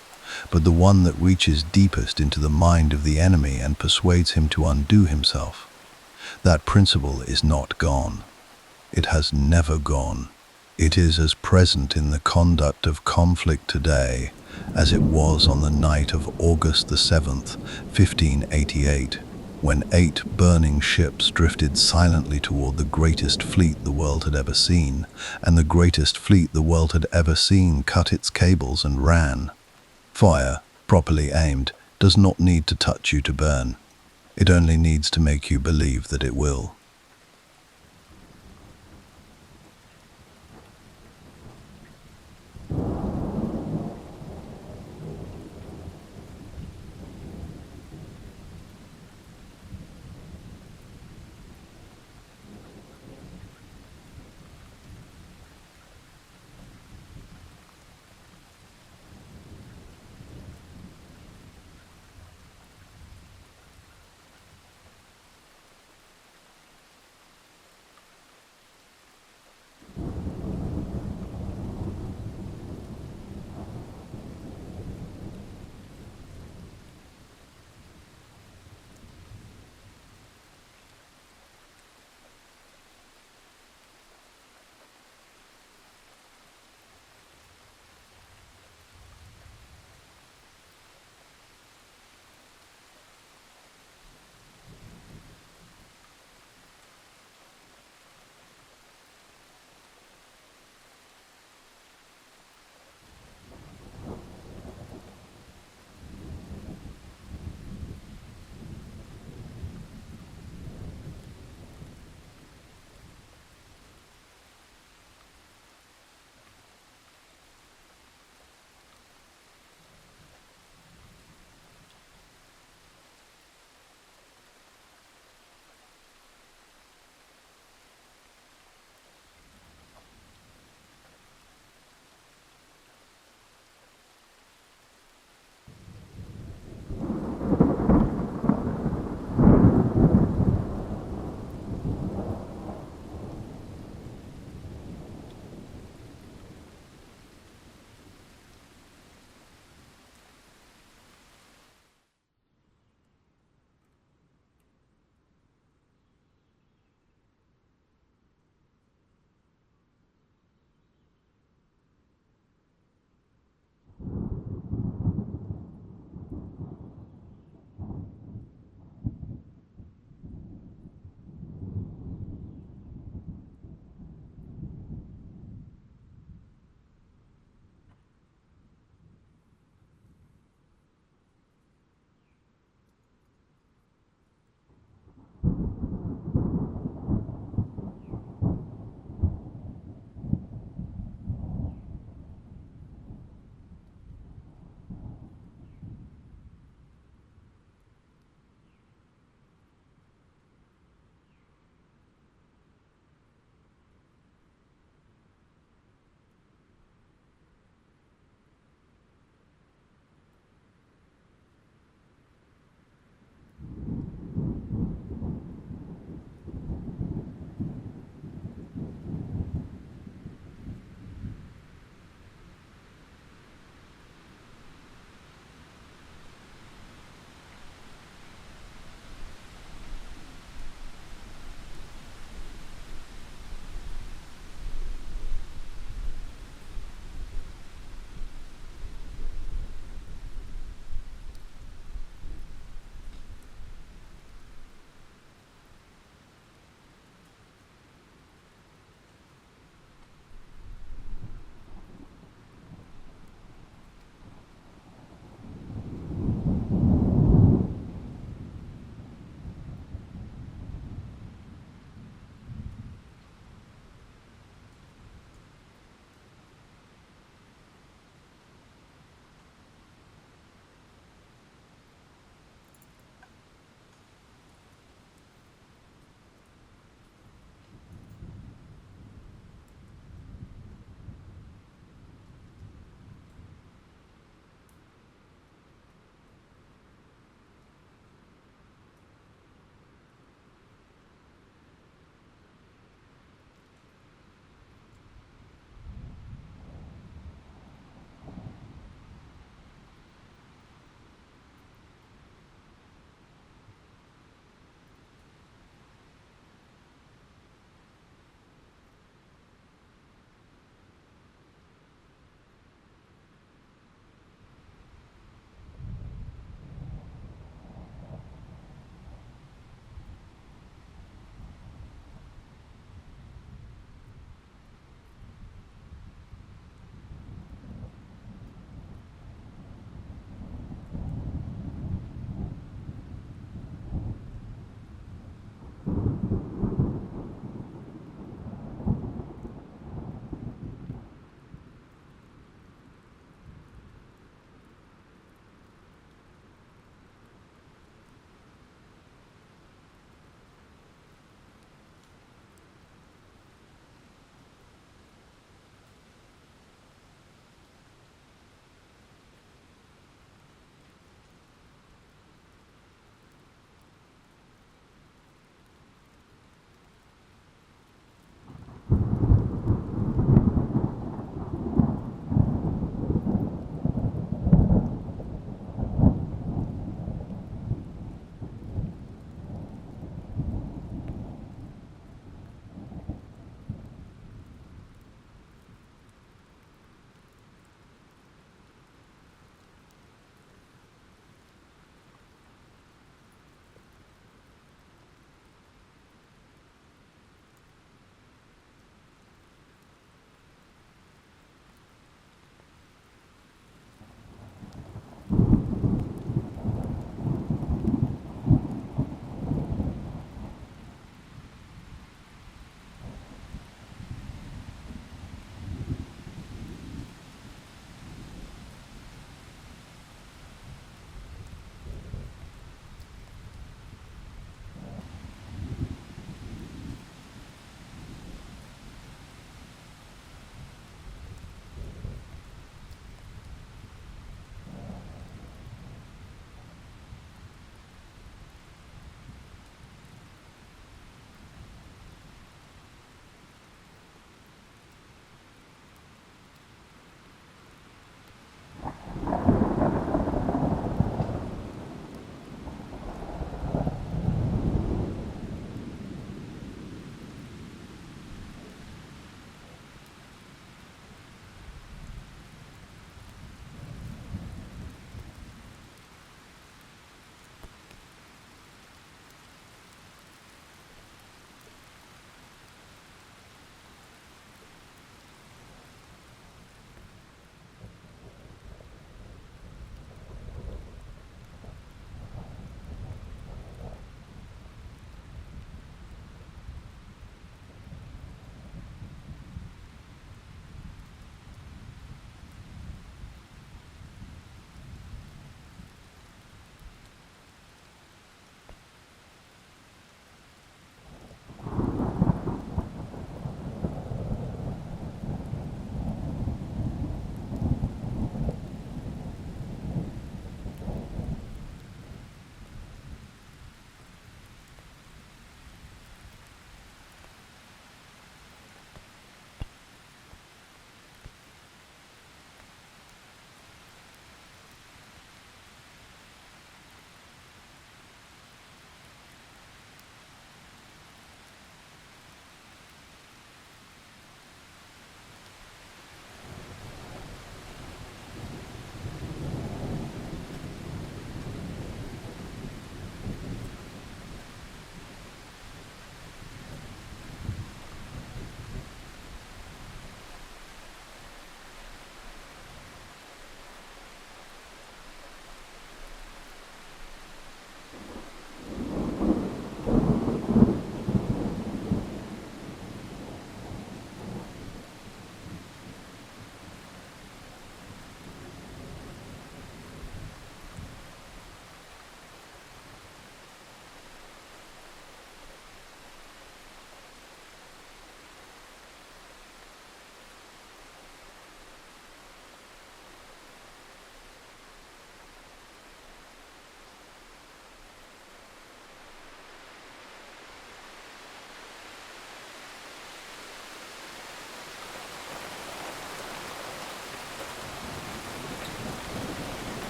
but the one that reaches deepest into the mind of the enemy and persuades him to undo himself. That principle is not gone. It has never gone. It is as present in the conduct of conflict today as it was on the night of August the 7th, 1588, when 8 burning ships drifted silently toward the greatest fleet the world had ever seen, and the greatest fleet the world had ever seen cut its cables and ran. Fire, properly aimed, does not need to touch you to burn. It only needs to make you believe that it will.